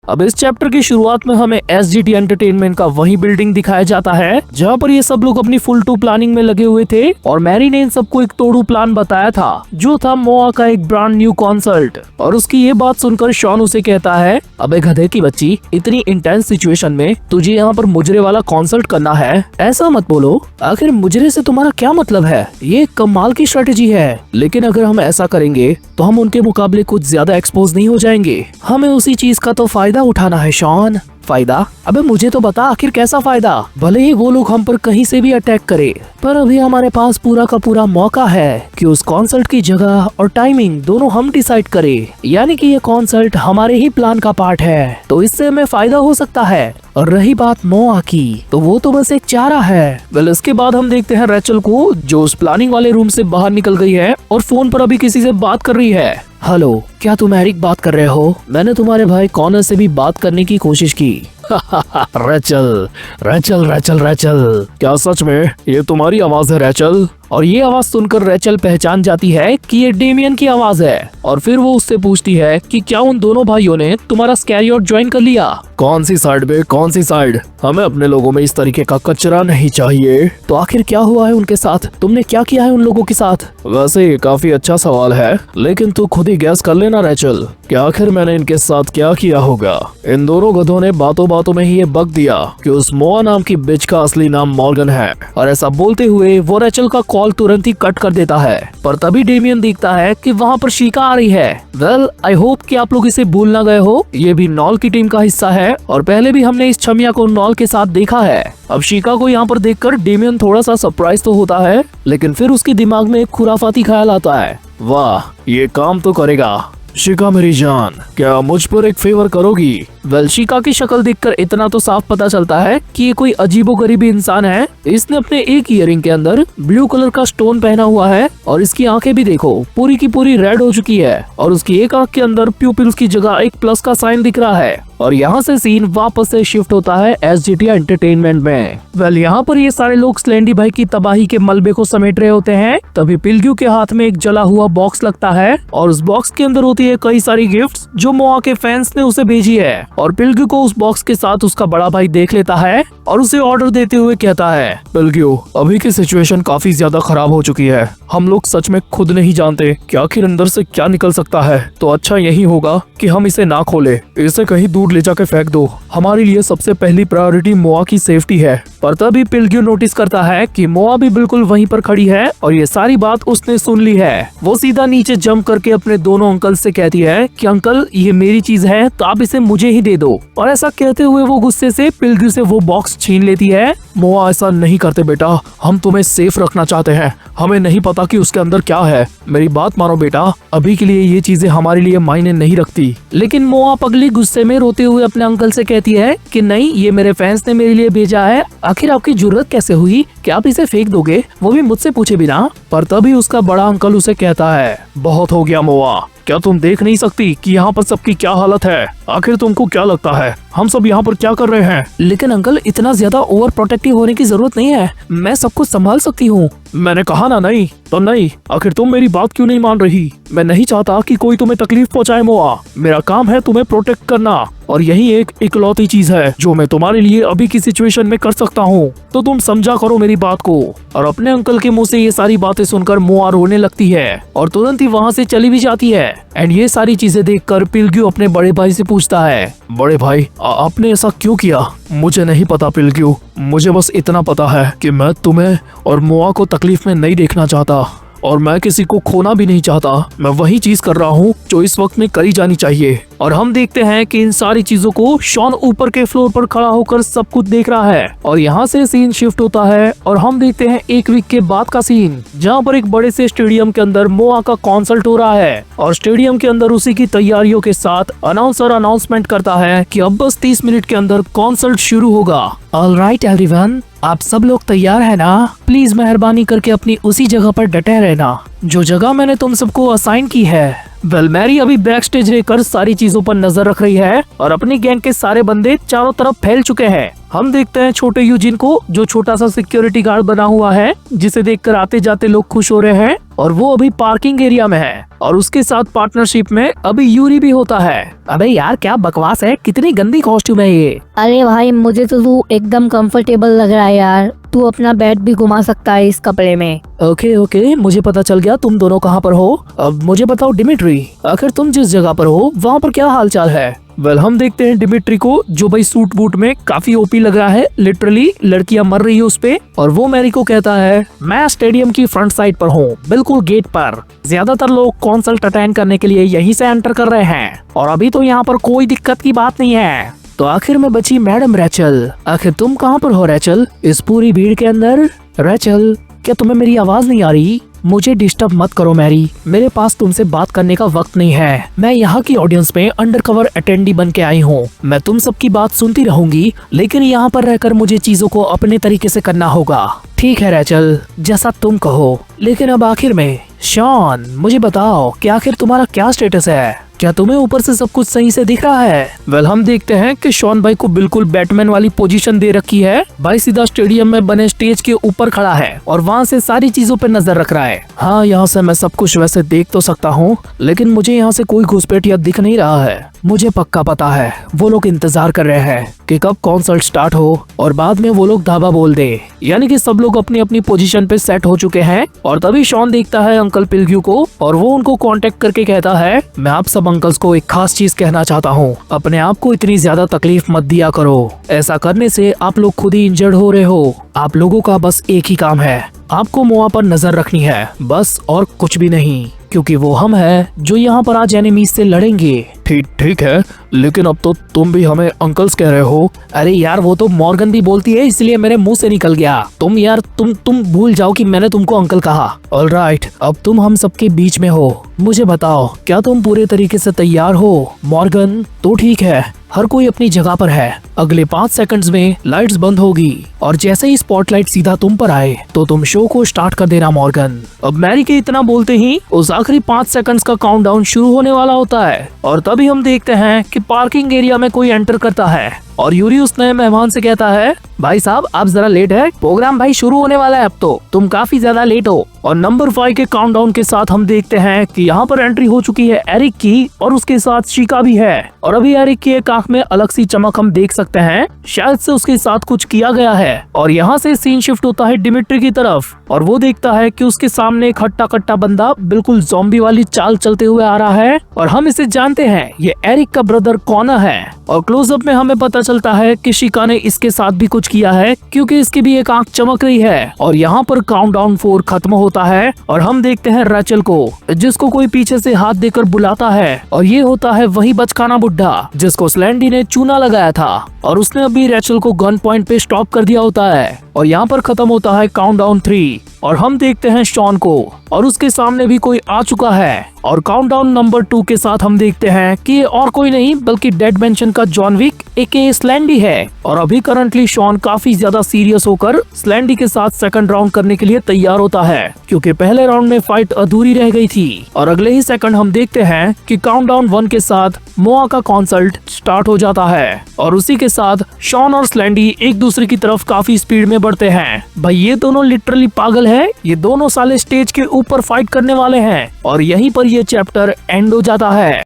अब इस चैप्टर की शुरुआत में हमें SGT एंटरटेनमेंट का वही बिल्डिंग दिखाया जाता है जहाँ पर ये सब लोग अपनी फुल टू प्लानिंग में लगे हुए थे और मैरी ने इन सबको एक तोड़ू प्लान बताया था जो था मोआ का एक ब्रांड न्यू कॉन्सर्ट। और उसकी ये बात सुनकर शॉन उसे कहता है, अबे गधे की बच्ची, इतनी इंटेंस सिचुएशन में तुझे यहाँ पर मुजरे वाला कॉन्सर्ट करना है? ऐसा मत बोलो, आखिर मुजरे से तुम्हारा क्या मतलब है? ये कमाल की स्ट्रेटेजी है, लेकिन अगर हम ऐसा करेंगे तो हम उनके मुकाबले कुछ ज्यादा एक्सपोज नहीं हो जाएंगे। हमें उसी चीज का तो फायदा उठाना है शॉन। फायदा? अबे मुझे तो बता, आखिर कैसा फायदा? भले ही वो लोग हम पर कहीं से भी अटैक करे, पर अभी हमारे पास पूरा का पूरा मौका है कि उस कॉन्सर्ट की जगह और टाइमिंग दोनों हम डिसाइड करें। यानी कि ये कॉन्सर्ट हमारे ही प्लान का पार्ट है, तो इससे हमें फायदा हो सकता है। और रही बात मोआ की, तो वो तो बस एक चारा है। वेल, इसके बाद हम देखते हैं रेचल को, जो उस प्लानिंग वाले रूम से बाहर निकल गई है और फोन पर अभी किसी से बात कर रही है। हेलो, क्या तुम एरिक बात कर रहे हो? मैंने तुम्हारे भाई कॉर्नर से भी बात करने की कोशिश की। रेचल, रेचल, रेचल, रेचल, क्या सच में ये तुम्हारी आवाज है रेचल? और ये आवाज सुनकर रेचल पहचान जाती है कि ये डेमियन की आवाज है और फिर वो उससे पूछती है कि क्या उन दोनों भाइयों ने तुम्हारा स्कैरियोट ज्वाइन कर लिया? कौन सी साइड बे, कौन सी साइड? हमें अपने लोगों में इस तरीके का कचरा नहीं चाहिए। तो आखिर क्या हुआ है उनके साथ? तुमने क्या किया है उन लोगों के साथ? वैसे ये काफी अच्छा सवाल है, लेकिन तू खुद ही गैस कर लेना रेचल कि आखिर मैंने इनके साथ क्या किया होगा। इन दोनों गधों ने बातों बातों में ही ये बक दिया कि उस मोआ नाम की बिच का असली नाम मॉर्गन है, और ऐसा बोलते हुए वो रेचल का कॉल तुरंत ही कट कर देता है। पर तभी डेमियन देखता है कि वहाँ पर शिका आ रही है। वेल, आई होप कि आप लोग इसे भूल ना गए हो, ये भी नॉल की टीम का हिस्सा है और पहले भी हमने इस छमिया को नॉल के साथ देखा है। अब शिका को यहाँ पर देखकर डेमियन थोड़ा सा सरप्राइज तो होता है, लेकिन फिर उसके दिमाग में एक खुराफाती ख्याल आता है। वाह, ये काम तो करेगा। शिका मेरी जान, क्या मुझ पर एक फेवर करोगी? वेल, शिका की शक्ल देखकर इतना तो साफ पता चलता है कि ये कोई अजीबोगरीबी इंसान है। इसने अपने एक ईयरिंग के अंदर ब्लू कलर का स्टोन पहना हुआ है और इसकी आंखें भी देखो पूरी की पूरी रेड हो चुकी है और उसकी एक आंख के अंदर प्यूपिल्स की जगह एक प्लस का साइन दिख रहा है। और यहाँ से सीन वापस से शिफ्ट होता है SGT एंटरटेनमेंट में। वेल, यहाँ पर ये सारे लोग स्लेंडी भाई की तबाही के मलबे को समेट रहे होते हैं। तभी पिलग्यू के हाथ में एक जला हुआ बॉक्स लगता है और उस बॉक्स के अंदर होती होती है कई सारी गिफ्ट्स जो मोआ के फैंस ने उसे भेजी है और पिल्ग्यू को उस बॉक्स के साथ उसका बड़ा भाई देख लेता है और उसे ऑर्डर देते हुए कहता है, पिल्ग्यू अभी की सिचुएशन काफी ज्यादा खराब हो चुकी है। हम लोग सच में खुद नहीं जानते कि आखिर अंदर से क्या निकल सकता है, तो अच्छा यही होगा कि हम इसे ना खोले, इसे कहीं दूर ले जाके फेंक दो। हमारे लिए सबसे पहली प्रायोरिटी मोआ की सेफ्टी है। पर तभी पिल्ग्यू नोटिस करता है कि मोआ भी बिल्कुल वहीं पर खड़ी है और ये सारी बात उसने सुन ली है। वो सीधा नीचे जंप करके अपने दोनों अंकल से कहती है कि अंकल ये मेरी चीज है तो आप इसे मुझे ही दे दो। और ऐसा कहते हुए वो गुस्से से पिल्ग्यू से वो बॉक्स छीन लेती है। मोआ ऐसा नहीं करते बेटा, हम तुम्हें सेफ रखना चाहते हैं, हमें नहीं पता कि उसके अंदर क्या है। मेरी बात मानो बेटा, अभी के लिए ये चीजें हमारे लिए मायने नहीं रखती। लेकिन मोआ पगली गुस्से में रोते हुए अपने अंकल से कहती है कि नहीं, ये मेरे फैंस ने मेरे लिए भेजा है, आखिर आपकी जरूरत कैसे हुई कि आप इसे फेंक दोगे, वो भी मुझसे पूछे बिना। पर तभी उसका बड़ा अंकल उसे कहता है, बहुत हो गया मोआ, क्या तुम देख नहीं सकती कि यहाँ पर सबकी क्या हालत है? आखिर तुमको क्या लगता है हम सब यहाँ पर क्या कर रहे हैं? लेकिन अंकल इतना ज्यादा ओवर प्रोटेक्टिव होने की जरूरत नहीं है, मैं सब कुछ संभाल सकती हूँ। मैंने कहा ना नहीं तो नहीं, आखिर तुम मेरी बात क्यों नहीं मान रही? मैं नहीं चाहता कि कोई तुम्हें तकलीफ पहुँचाए मोआ, मेरा काम है तुम्हें प्रोटेक्ट करना और यही एक इकलौती चीज है जो मैं तुम्हारे लिए अभी की सिचुएशन में कर सकता हूँ, तो तुम समझा करो मेरी बात को। और अपने अंकल के मुंह से ये सारी बातें सुनकर मोआ रोने लगती है और तुरंत ही वहाँ से चली भी जाती है। एंड ये सारी चीजें देखकर पिल्ग्यू अपने बड़े भाई से पूछता है, बड़े भाई आपने ऐसा क्यों किया? मुझे नहीं पता पिल्ग्यू, मुझे बस इतना पता है कि मैं तुम्हें और मोआ को तकलीफ में नहीं देखना चाहता और मैं किसी को खोना भी नहीं चाहता। मैं वही चीज कर रहा हूँ जो इस वक्त में करी जानी चाहिए। और हम देखते हैं कि इन सारी चीजों को शॉन ऊपर के फ्लोर पर खड़ा होकर सब कुछ देख रहा है और यहाँ से सीन शिफ्ट होता है और हम देखते हैं एक वीक के बाद का सीन, जहाँ पर एक बड़े से स्टेडियम के अंदर मोआ का कॉन्सर्ट हो रहा है और स्टेडियम के अंदर उसी की तैयारियों के साथ अनाउंसर अनाउंसमेंट करता है कि अब बस 30 मिनट के अंदर कॉन्सर्ट शुरू होगा। ऑलराइट एवरीवन, आप सब लोग तैयार है ना? प्लीज मेहरबानी करके अपनी उसी जगह पर डटे रहना जो जगह मैंने तुम सबको असाइन की है। वेल मैरी अभी बैक स्टेज रहकर सारी चीजों पर नजर रख रही है और अपनी गैंग के सारे बंदे चारों तरफ फैल चुके हैं। हम देखते हैं छोटे यूजिन को जो छोटा सा सिक्योरिटी गार्ड बना हुआ है, जिसे देखकर आते जाते लोग खुश हो रहे हैं और वो अभी पार्किंग एरिया में है और उसके साथ पार्टनरशिप में अभी यूरी भी होता है। अबे यार क्या बकवास है, कितनी गंदी कॉस्ट्यूम है ये। अरे भाई मुझे तो तू एकदम कंफर्टेबल लग रहा है यार, तू अपना बेड भी घुमा सकता है इस कपड़े में। ओके, मुझे पता चल गया तुम दोनों कहाँ पर हो। अब मुझे बताओ डिमिट्री, आखिर तुम जिस जगह पर हो वहाँ पर क्या हाल चाल है? वेल हम देखते हैं डिमिट्री को जो भाई सूट बूट में काफी ओपी लग रहा है, लिटरली लड़कियां मर रही है उस पे। और वो मैरी को कहता है, मैं स्टेडियम की फ्रंट साइड पर हूँ, बिल्कुल गेट पर। ज्यादातर लोग कॉन्सर्ट अटेंड करने के लिए यहीं से एंटर कर रहे हैं और अभी तो यहाँ पर कोई दिक्कत की बात नहीं है। तो आखिर में बची मैडम रैचल, आखिर तुम कहाँ पर हो रैचल इस पूरी भीड़ के अंदर? रैचल क्या तुम्हें मेरी आवाज नहीं आ रही? मुझे डिस्टर्ब मत करो मैरी, मेरे पास तुमसे बात करने का वक्त नहीं है। मैं यहाँ की ऑडियंस में अंडरकवर अटेंडी बन के आई हूँ। मैं तुम सबकी बात सुनती रहूंगी, लेकिन यहाँ पर रहकर मुझे चीजों को अपने तरीके से करना होगा। ठीक है रैचल, जैसा तुम कहो। लेकिन अब आखिर में शॉन, मुझे बताओ कि आखिर तुम्हारा क्या स्टेटस है? क्या तुम्हें ऊपर से सब कुछ सही से दिख रहा है? वेल हम देखते हैं कि शॉन भाई को बिल्कुल बैटमैन वाली पोजीशन दे रखी है। भाई सीधा स्टेडियम में बने स्टेज के ऊपर खड़ा है और वहाँ से सारी चीजों पर नजर रख रहा है। हाँ, यहाँ से मैं सब कुछ वैसे देख तो सकता हूँ, लेकिन मुझे यहाँ से कोई घुसपैठिया दिख नहीं रहा है। मुझे पक्का पता है वो लोग इंतजार कर रहे हैं कि कब कॉन्सर्ट स्टार्ट हो और बाद में वो लोग धाबा बोल दे, यानी कि सब लोग अपनी अपनी पोजीशन पे सेट हो चुके हैं। और तभी शॉन देखता है अंकल पिल्ग्यू को और वो उनको कांटेक्ट करके कहता है, मैं आप सब अंकल्स को एक खास चीज कहना चाहता हूँ, अपने आप को इतनी ज्यादा तकलीफ मत दिया करो। ऐसा करने से आप लोग खुद ही इंजर्ड हो रहे हो। आप लोगों का बस एक ही काम है, आपको मोआ पर नजर रखनी है बस, और कुछ भी नहीं, क्योंकि वो हम है जो यहाँ पर आज एनिमीज से लड़ेंगे। ठीक है, लेकिन अब तो तुम भी हमें अंकल्स कह रहे हो। अरे यार वो तो मॉर्गन भी बोलती है, इसलिए मेरे मुंह से निकल गया। तुम यार तुम भूल जाओ कि मैंने तुमको अंकल कहा। ऑलराइट, अब तुम हम सबके बीच में हो। मुझे बताओ क्या तुम पूरे तरीके से तैयार हो? मॉर्गन तो ठीक है, हर कोई अपनी जगह पर है। अगले 5 सेकंड्स में लाइट्स बंद होगी और जैसे ही स्पॉटलाइट सीधा तुम पर आए तो तुम शो को स्टार्ट कर देना मॉर्गन। अब मैरी के इतना बोलते ही उस आखिरी 5 सेकंड्स का काउंटडाउन शुरू होने वाला होता है और तभी हम देखते हैं कि पार्किंग एरिया में कोई एंटर करता है और यूरी उस नए मेहमान से कहता है, भाई साहब आप जरा लेट है, प्रोग्राम भाई शुरू होने वाला है, अब तो तुम काफी ज्यादा लेट हो। और नंबर 5 के काउंटडाउन के साथ हम देखते हैं कि यहाँ पर एंट्री हो चुकी है एरिक की और उसके साथ शिका भी है। और अभी एरिक की एक आंख में अलग सी चमक हम देख सकते हैं, शायद से उसके साथ कुछ किया गया है। और यहाँ से सीन शिफ्ट होता है डिमिट्री की तरफ और वो देखता है कि उसके सामने एक हट्टा कट्टा बंदा बिल्कुल ज़ॉम्बी वाली चाल चलते हुए आ रहा है और हम इसे जानते हैं ये एरिक का ब्रदर कॉनर है। और क्लोजअप में हमें पता चलता है कि शिका ने इसके साथ भी कुछ किया है क्योंकि इसकी भी एक आंख चमक रही है। और यहाँ पर काउंटडाउन 4 खत्म होता है और हम देखते हैं रैचल को, जिसको कोई पीछे से हाथ देकर बुलाता है और ये होता है वही बचकाना बुड्ढा जिसको स्लैंडी ने चूना लगाया था और उसने अभी रैचल को गन पॉइंट पे स्टॉप कर दिया होता है। और यहाँ पर खत्म होता है काउंटडाउन 3 और हम देखते हैं शॉन को और उसके सामने भी कोई आ चुका है। और काउंटडाउन नंबर 2 के साथ हम देखते हैं कि ये और कोई नहीं बल्कि डेड मेंशन का जॉन विक एके स्लैंडी है। और अभी करंटली शॉन काफी ज्यादा सीरियस होकर स्लैंडी के साथ सेकंड राउंड करने के लिए तैयार होता है क्योंकि पहले राउंड में फाइट अधूरी रह गई थी। और अगले ही सेकंड हम देखते हैं कि काउंटडाउन 1 के साथ मोआ का कॉन्सल्ट स्टार्ट हो जाता है और उसी के साथ शॉन और स्लैंडी एक दूसरे की तरफ काफी स्पीड में बढ़ते हैं। भाई ये दोनों लिटरली पागल है, ये दोनों साले स्टेज के ऊपर फाइट करने वाले हैं। और यहीं पर ये चैप्टर एंड हो जाता है।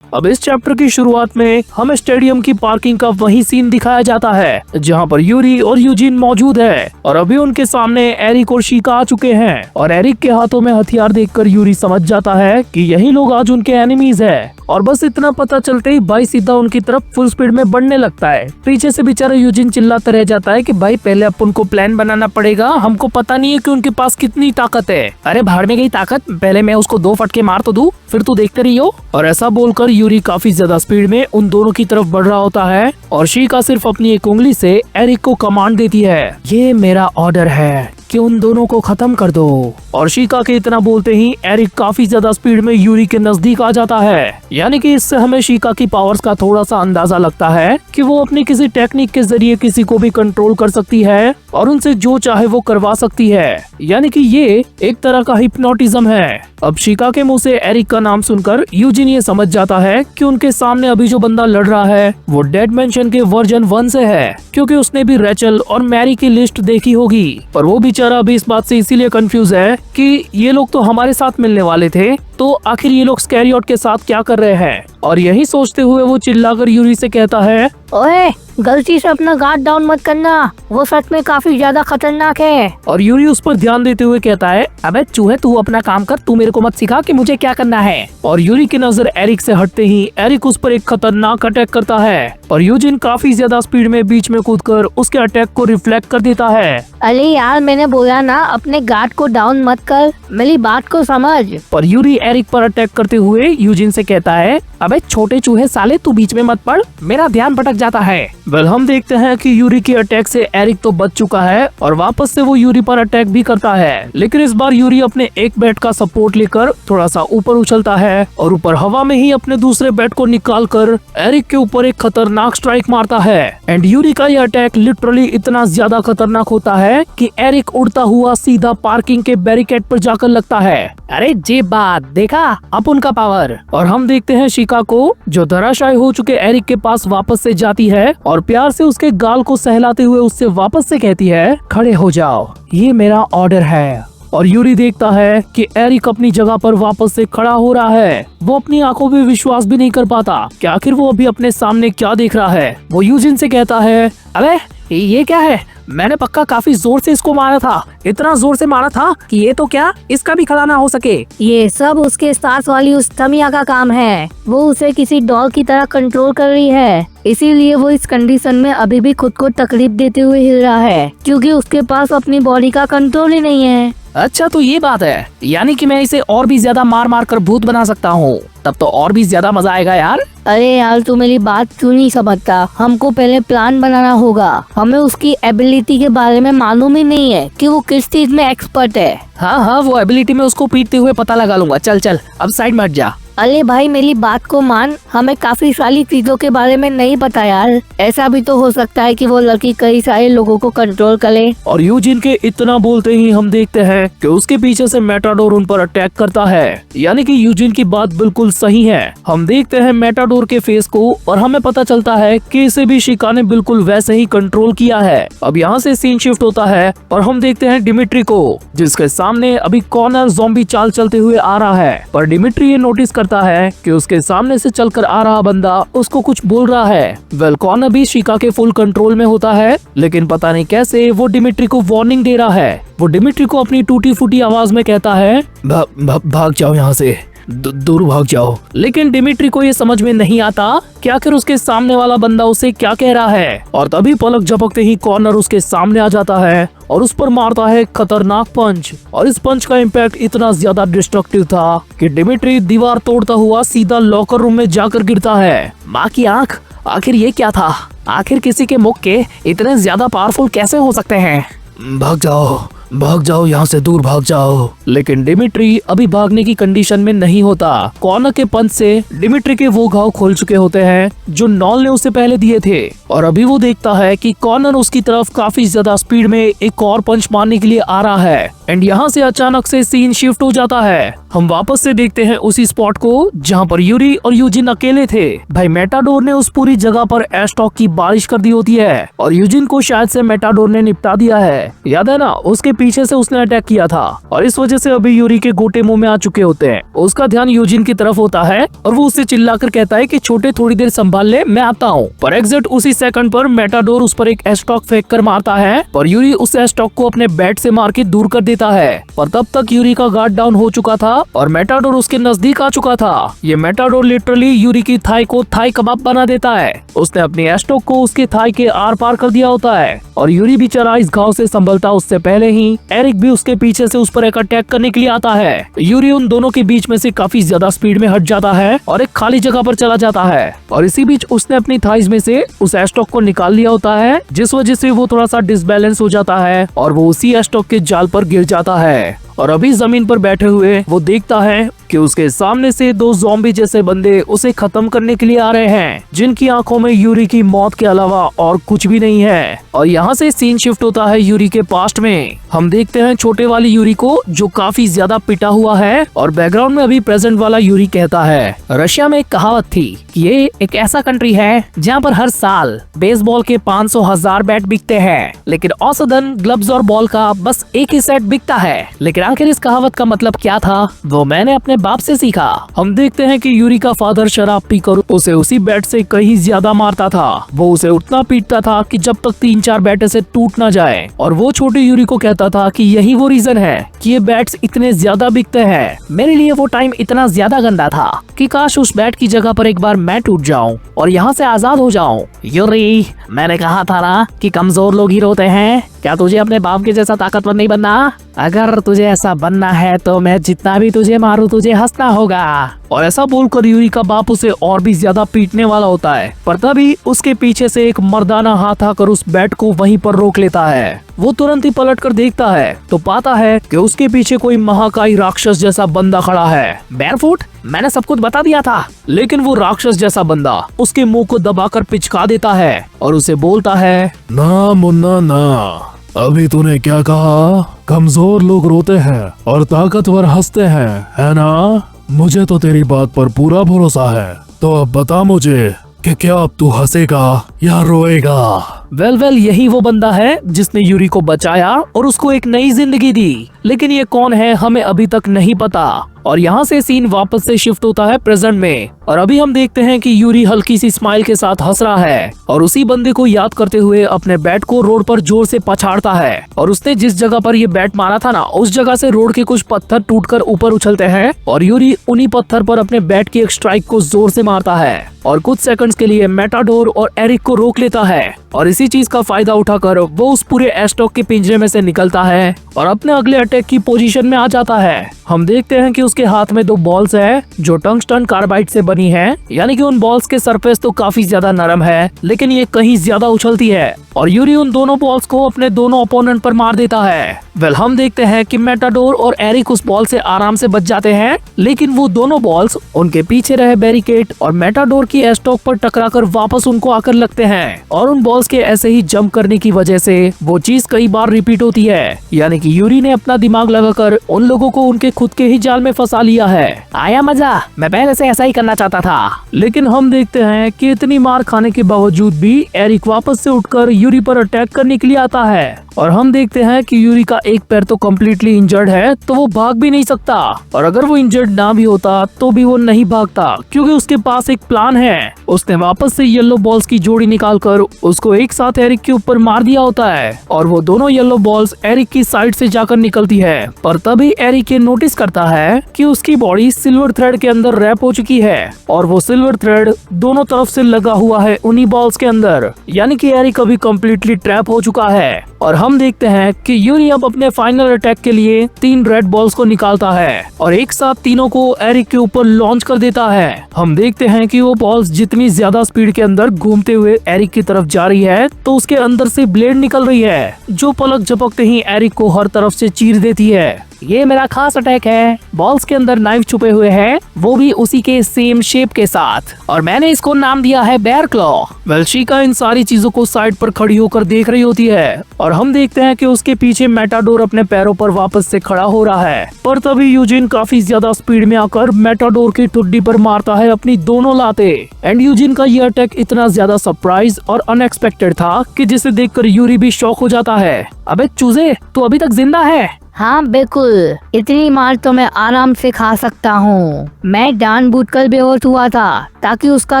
अब इस चैप्टर की शुरुआत में हमें स्टेडियम की पार्किंग का वही सीन दिखाया जाता है जहां पर यूरी और यूजिन मौजूद है और अभी उनके सामने एरिक और शिका आ चुके हैं। और एरिक के हाथों में हथियार देखकर यूरी समझ जाता है कि यही लोग आज उनके एनिमीज है। और बस इतना पता चलते ही भाई सीधा उनकी तरफ फुल स्पीड में बढ़ने लगता है। पीछे से बेचारा यूजिन चिल्लाता रह जाता है कि भाई पहले अपन को प्लान बनाना पड़ेगा, हमको पता नहीं है कि उनके पास कितनी ताकत है। अरे भाड़ में गई ताकत, पहले मैं उसको 2 फटके मार तो दूं, फिर तू देखते रही हो। और ऐसा बोलकर यूरी काफी ज्यादा स्पीड में उन दोनों की तरफ बढ़ रहा होता है और शिका सिर्फ अपनी एक उंगली से एरिक को कमांड देती है, ये मेरा ऑर्डर है कि उन दोनों को खत्म कर दो। और शिका के इतना बोलते ही एरिक काफी ज्यादा स्पीड में यूरी के नजदीक आ जाता है। यानी कि इससे हमें शिका की पावर्स का थोड़ा सा अंदाजा लगता है कि वो अपनी किसी टेक्निक के जरिए किसी को भी कंट्रोल कर सकती है और उनसे जो चाहे वो करवा सकती है। यानी कि ये एक तरह का हिप्नोटिज्म है। अब शिका के मुंह से एरिक का नाम सुनकर यूजिन ये समझ जाता है कि उनके सामने अभी जो बंदा लड़ रहा है वो डेड मेंशन के वर्जन 1 से है क्योंकि उसने भी रैचल और मैरी की लिस्ट देखी होगी। पर वो बेचारा अभी इस बात से इसीलिए कंफ्यूज है कि ये लोग तो हमारे साथ मिलने वाले थे, तो आखिर ये लोग स्कैरियोट के साथ क्या कर रहे हैं। और यही सोचते हुए वो चिल्लाकर यूरी से कहता है, ओए गलती से अपना गार्ड डाउन मत करना, वो सच में काफी ज्यादा खतरनाक है। और यूरी उस पर ध्यान देते हुए कहता है, अबे चूहे तू अपना काम कर, तू मेरे को मत सिखा कि मुझे क्या करना है। और यूरी की नजर एरिक से हटते ही एरिक उस पर एक खतरनाक अटैक करता है और यूजिन काफी ज्यादा स्पीड में बीच में कूदकर उसके अटैक को रिफ्लेक्ट कर देता है। अरे यार मैंने बोला ना अपने गार्ड को डाउन मत कर, मेरी बात को समझ। पर यूरी एरिक पर अटैक करते हुए यूजिन से कहता है, अबे छोटे चूहे साले तू बीच में मत पड़, मेरा ध्यान भटक जाता है। वेल हम देखते हैं कि यूरी के अटैक से एरिक तो बच चुका है और वापस से वो यूरी पर अटैक भी करता है, लेकिन इस बार यूरी अपने एक बैट का सपोर्ट लेकर थोड़ा सा ऊपर उछलता है और ऊपर हवा में ही अपने दूसरे बैट को निकाल कर एरिक के ऊपर एक खतरनाक स्ट्राइक मारता है। एंड यूरी का यह अटैक लिटरली इतना ज्यादा खतरनाक होता है कि एरिक उड़ता हुआ सीधा पार्किंग के बैरिकेड पर जाकर लगता है। अरे जे बात देखा अब उनका पावर। और हम देखते हैं शिका को जो धराशायी हो चुके एरिक के पास वापस से जाती है और प्यार से उसके गाल को सहलाते हुए उससे वापस से कहती है, खड़े हो जाओ, ये मेरा ऑर्डर है। और यूरी देखता है कि एरिक अपनी जगह पर वापस से खड़ा हो रहा है। वो अपनी आंखों पे विश्वास भी नहीं कर पाता कि आखिर वो अभी अपने सामने क्या देख रहा है। वो यूजिन से कहता है, अबे ये क्या है, मैंने पक्का काफी जोर से इसको मारा था, इतना जोर से मारा था कि ये तो क्या इसका भी खड़ा ना हो सके। ये सब उसके साथ वाली उस तमिया का काम है, वो उसे किसी डॉग की तरह कंट्रोल कर रही है, इसीलिए वो इस कंडीशन में अभी भी खुद को तकलीफ देते हुए हिल रहा है क्योंकि उसके पास अपनी बॉडी का कंट्रोल ही नहीं है। अच्छा तो ये बात है, यानी कि मैं इसे और भी ज्यादा मार मार कर भूत बना सकता हूँ, तब तो और भी ज्यादा मजा आएगा यार। अरे यार तू मेरी बात क्यों नहीं समझता, हमको पहले प्लान बनाना होगा, हमें उसकी एबिलिटी के बारे में मालूम ही नहीं है कि वो किस चीज में एक्सपर्ट है। हाँ वो एबिलिटी में उसको पीटते हुए पता लगा लूंगा। चल अब साइड में हट जा। अरे भाई मेरी बात को मान, हमें काफी सारी चीजों के बारे में नहीं पता यार। ऐसा भी तो हो सकता है कि वो लड़की कई सारे लोगों को कंट्रोल करे। और यूजिन के इतना बोलते ही हम देखते हैं कि उसके पीछे से मेटाडोर उन पर अटैक करता है। यानी कि यूजिन की बात बिल्कुल सही है। हम देखते हैं मेटाडोर के फेस को और हमें पता चलता है कि इसे भी शिका ने बिल्कुल वैसे ही कंट्रोल किया है। अब यहाँ से सीन शिफ्ट होता है और हम देखते हैं डिमिट्री को, जिसके सामने अभी कॉर्नर ज़ॉम्बी चाल चलते हुए आ रहा है। पर डिमिट्री ये नोटिस करता है कि उसके सामने से चलकर आ रहा बंदा उसको कुछ बोल रहा है। वेल कॉर्नर भी शिका के फुल कंट्रोल में होता है, लेकिन पता नहीं कैसे वो डिमिट्री को वार्निंग दे रहा है। वो डिमिट्री को अपनी टूटी फूटी आवाज में कहता है भाग जाओ यहाँ से, दूर भाग जाओ। लेकिन डिमिट्री को ये समझ में नहीं आता कि आखिर उसके सामने वाला बंदा उसे क्या कह रहा है। और तभी पलक झपकते ही कॉर्नर उसके सामने आ जाता है और उस पर मारता है खतरनाक पंच। और इस पंच का इम्पैक्ट इतना ज्यादा डिस्ट्रक्टिव था कि डिमिट्री दीवार तोड़ता हुआ सीधा लॉकर रूम में जाकर गिरता है। माँ की आंख, आखिर ये क्या था? आखिर किसी के मुक्के इतने ज्यादा पावरफुल कैसे हो सकते हैं? भाग जाओ यहाँ से, दूर भाग जाओ। लेकिन डिमिट्री अभी भागने की कंडीशन में नहीं होता। कॉर्नर के पंच से डिमिट्री के वो घाव खोल चुके होते हैं जो नॉल ने उसे पहले दिए थे। और अभी वो देखता है कि कॉर्नर उसकी तरफ काफी ज्यादा स्पीड में एक और पंच मारने के लिए आ रहा है। एंड यहाँ से अचानक से सीन शिफ्ट हो जाता है। हम वापस से देखते हैं उसी स्पॉट को जहाँ पर यूरी और यूजिन अकेले थे। भाई मेटाडोर ने उस पूरी जगह पर एस्टॉक की बारिश कर दी होती है और यूजिन को शायद से मेटाडोर ने निपटा दिया है। याद है ना, उसके पीछे से उसने अटैक किया था और इस वजह से अभी यूरी के गोटे मुंह में आ चुके होते हैं। उसका ध्यान यूजिन की तरफ होता है और वो उससे चिल्लाकर कहता है कि छोटे थोड़ी देर संभाल ले, मैं आता हूँ। पर एग्जैक्ट उसी सेकंड पर मेटाडोर उस पर एक एस्टॉक फेंक कर मारता है पर यूरी उस एस्टॉक को अपने बैट से मार के दूर कर देता है। पर तब तक यूरी का गार्ड डाउन हो चुका था और मेटाडोर उसके नजदीक आ चुका था। ये मेटाडोर लिटरली यूरी की थाई को थाई कबाब बना देता है। उसने अपनी एस्टॉक को उसके थाई के आर पार कर दिया होता है और यूरी बेचारा इस घाव से संभलता उससे पहले ही एरिक भी उसके पीछे से उस पर एक अटैक करने के लिए आता है। यूरी उन दोनों के बीच में से काफी ज्यादा स्पीड में हट जाता है और एक खाली जगह पर चला जाता है और इसी बीच उसने अपनी थाइज में से उस एस्टॉक को निकाल लिया होता है, जिस वजह से वो थोड़ा सा डिसबैलेंस हो जाता है और वो उसी एस्टॉक के जाल पर गिर जाता है। और अभी जमीन पर बैठे हुए वो देखता है कि उसके सामने से दो ज़ॉम्बी जैसे बंदे उसे खत्म करने के लिए आ रहे हैं, जिनकी आंखों में यूरी की मौत के अलावा और कुछ भी नहीं है। और यहाँ से सीन शिफ्ट होता है यूरी के पास्ट में। हम देखते हैं छोटे वाली यूरी को जो काफी ज्यादा पिटा हुआ है और बैकग्राउंड में अभी प्रेजेंट वाला यूरी कहता है, रशिया में एक कहावत थी कि ये एक ऐसा कंट्री है जहाँ पर हर साल बेसबॉल के 500,000 बैट बिकते हैं, लेकिन औसतन ग्लव्स और बॉल का बस एक ही सेट बिकता है। लेकिन आखिर इस कहावत का मतलब क्या था वो मैंने अपने बाप से सीखा। हम देखते हैं कि यूरी का फादर शराब पीकर उसे उसी बैट से कहीं ज्यादा मारता था। वो उसे उतना पीटता था कि जब तक 3-4 बैट से टूट ना जाए। और वो छोटे यूरी को कहता था कि यही वो रीजन है कि ये बैट्स इतने ज्यादा बिकते हैं। मेरे लिए वो टाइम इतना ज्यादा गंदा था कि काश उस बैट की जगह पर एक बार मैं टूट जाऊं और यहाँ से आजाद हो जाऊं। यूरी, मैंने कहा था ना कि कमजोर लोग ही रोते हैं। क्या तुझे अपने बाप के जैसा ताकतवर नहीं बनना? अगर तुझे ऐसा बनना है तो मैं जितना भी तुझे मारूं तुझे हंसना होगा। और ऐसा बोलकर यूरी का बाप उसे और भी ज्यादा पीटने वाला होता है, पर तभी उसके पीछे से एक मर्दाना हाथ आकर उस बैट को वहीं पर रोक लेता है। वो तुरंत ही पलट कर देखता है तो पाता है कि उसके पीछे कोई महाकाय राक्षस जैसा बंदा खड़ा है। बैरफुट, मैंने सब कुछ बता दिया था। लेकिन वो राक्षस जैसा बंदा उसके मुंह को दबाकर पिचका देता है और उसे बोलता है, ना मुन्ना ना, अभी तूने क्या कहा? कमजोर लोग रोते हैं और ताकतवर हंसते हैं, है ना? मुझे तो तेरी बात पर पूरा भरोसा है। तो अब बता मुझे कि क्या अब तू हंसेगा या रोएगा? वेल यही वो बंदा है जिसने यूरी को बचाया और उसको एक नई जिंदगी दी। लेकिन ये कौन है हमें अभी तक नहीं पता। और यहाँ से सीन वापस से शिफ्ट होता है प्रेजेंट में और अभी हम देखते हैं कि यूरी हल्की सी स्माइल के साथ हंस रहा है और उसी बंदे को याद करते हुए अपने बैट को रोड पर जोर से पछाड़ता है। और उसने जिस जगह पर ये बैट मारा था ना, उस जगह से रोड के कुछ पत्थर टूटकर ऊपर उछलते हैं और यूरी उन्हीं पत्थर पर अपने बैट की एक स्ट्राइक को जोर से मारता है और कुछ सेकंड्स के लिए मेटाडोर और एरिक को रोक लेता है। और इसी चीज का फायदा उठाकर वो उस पूरे एस्टॉक के पिंजरे में से निकलता है और अपने अगले अटैक की पोजीशन में आ जाता है। हम देखते हैं कि उसके हाथ में 2 बॉल्स है जो टंगस्टन कार्बाइड से बनी है, यानी कि उन बॉल्स के सरफेस तो काफी ज्यादा नरम है लेकिन ये कहीं ज्यादा उछलती है और यूरी उन दोनों बॉल्स को अपने दोनों ओपोनेंट पर मार देता है। वेल हम देखते हैं कि मेटाडोर और एरिक उस बॉल से आराम से बच जाते हैं, लेकिन वो दोनों बॉल्स उनके पीछे रहे बैरिकेड और मेटाडोर की एस्टॉक पर टकराकर वापस उनको आकर लगते हैं और उन बॉल्स के ऐसे ही जंप करने की वजह से वो चीज कई बार रिपीट होती है, यानी कि यूरी ने अपना दिमाग लगाकर उन लोगों को उनके खुद के ही जाल में फंसा लिया है। आया मजा, मैं पहले से ऐसा ही करना चाहता था। लेकिन हम देखते हैं कि इतनी मार खाने के बावजूद भी एरिक वापस से उठकर यूरी पर अटैक करने के लिए आता है और हम देखते हैं कि यूरी का एक पैर तो कम्प्लीटली इंजर्ड है, तो वो भाग भी नहीं सकता और अगर वो इंजर्ड ना भी होता तो भी वो नहीं भागता क्योंकि उसके पास एक प्लान है। उसने वापस से येलो बॉल्स की जोड़ी निकालकर उसको एक साथ एरिक के ऊपर मार दिया होता है और वो दोनों येलो बॉल्स एरिक की साइड से जाकर निकलती है, पर तभी एरिक ये नोटिस करता है कि उसकी बॉडी सिल्वर थ्रेड के अंदर रैप हो चुकी है और वो सिल्वर थ्रेड दोनों तरफ से लगा हुआ है उन्हीं बॉल्स के अंदर, यानी कि एरिक अभी कम्प्लीटली ट्रैप हो चुका है। और हम देखते हैं कि यूरी अब अपने फाइनल अटैक के लिए 3 रेड बॉल्स को निकालता है और एक साथ तीनों को एरिक के ऊपर लॉन्च कर देता है। हम देखते हैं कि वो बॉल्स जितनी ज्यादा स्पीड के अंदर घूमते हुए एरिक की तरफ जा रही है तो उसके अंदर से ब्लेड निकल रही है जो पलक झपकते ही एरिक को हर तरफ से चीर देती है। ये मेरा खास अटैक है। बॉल्स के अंदर नाइफ छुपे हुए हैं, वो भी उसी के सेम शेप के साथ, और मैंने इसको नाम दिया है बेयर क्लॉ। वेल शिका इन सारी चीजों को साइड पर खड़ी होकर देख रही होती है और हम देखते हैं कि उसके पीछे मेटाडोर अपने पैरों पर वापस से खड़ा हो रहा है, पर तभी यूजिन काफी ज्यादा स्पीड में आकर मेटाडोर की ठुड्डी पर मारता है अपनी दोनों लाते एंड यूजिन का ये अटैक इतना ज्यादा सरप्राइज और अनएक्सपेक्टेड था कि जिसे देखकर यूरी भी शॉक हो जाता है। अबे चूजे, तू अभी तक जिंदा है? हाँ बिल्कुल, इतनी मार तो मैं आराम से खा सकता हूँ। मैं जानबूझकर बेहोश हुआ था ताकि उसका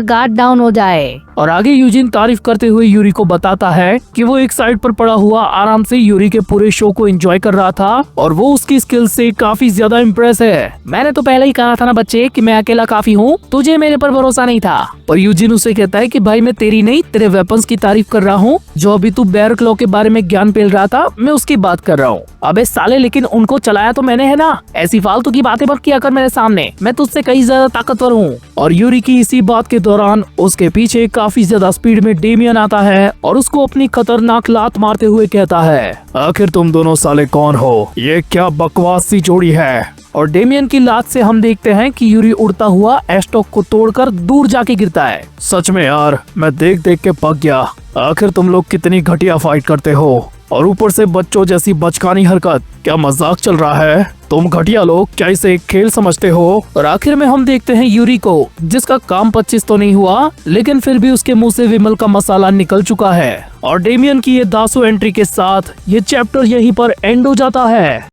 गार्ड डाउन हो जाए। और आगे यूजिन तारीफ करते हुए यूरी को बताता है कि वो एक साइड पर पड़ा हुआ आराम से यूरी के पूरे शो को एंजॉय कर रहा था और वो उसकी स्किल से काफी ज्यादा इम्प्रेस है। मैंने तो पहले ही कहा था ना बच्चे कि मैं अकेला काफी हूँ, तुझे मेरे पर भरोसा नहीं था। पर यूजिन उसे कहता है कि भाई मैं तेरी नहीं तेरे वेपन्स की तारीफ कर रहा हूँ, जो अभी तू बेयर क्लॉ के बारे में ज्ञान पेल रहा था मैं उसकी बात कर रहा हूँ। अबे साले, लेकिन उनको चलाया तो मैंने है ना, ऐसी फालतू की बातें मत किया कर मेरे सामने, मैं तुझसे कहीं ज्यादा ताकतवर हूँ। और यूरी की इसी बात के दौरान उसके पीछे काफी ज्यादा स्पीड में डेमियन आता है और उसको अपनी खतरनाक लात मारते हुए कहता है, आखिर तुम दोनों साले कौन हो? ये क्या बकवास सी जोड़ी है? और डेमियन की लात से हम देखते हैं कि यूरी उड़ता हुआ एस्टॉक को तोड़कर दूर जाके गिरता है। सच में यार, मैं देख देख के पक गया। आखिर तुम लोग कितनी घटिया फाइट करते हो, और ऊपर से बच्चों जैसी बचकानी हरकत। क्या मजाक चल रहा है? तुम घटिया लोग क्या इसे एक खेल समझते हो? और आखिर में हम देखते हैं यूरी को, जिसका काम 25 तो नहीं हुआ लेकिन फिर भी उसके मुंह से विमल का मसाला निकल चुका है। और डेमियन की ये दासो एंट्री के साथ ये चैप्टर यहीं पर एंड हो जाता है।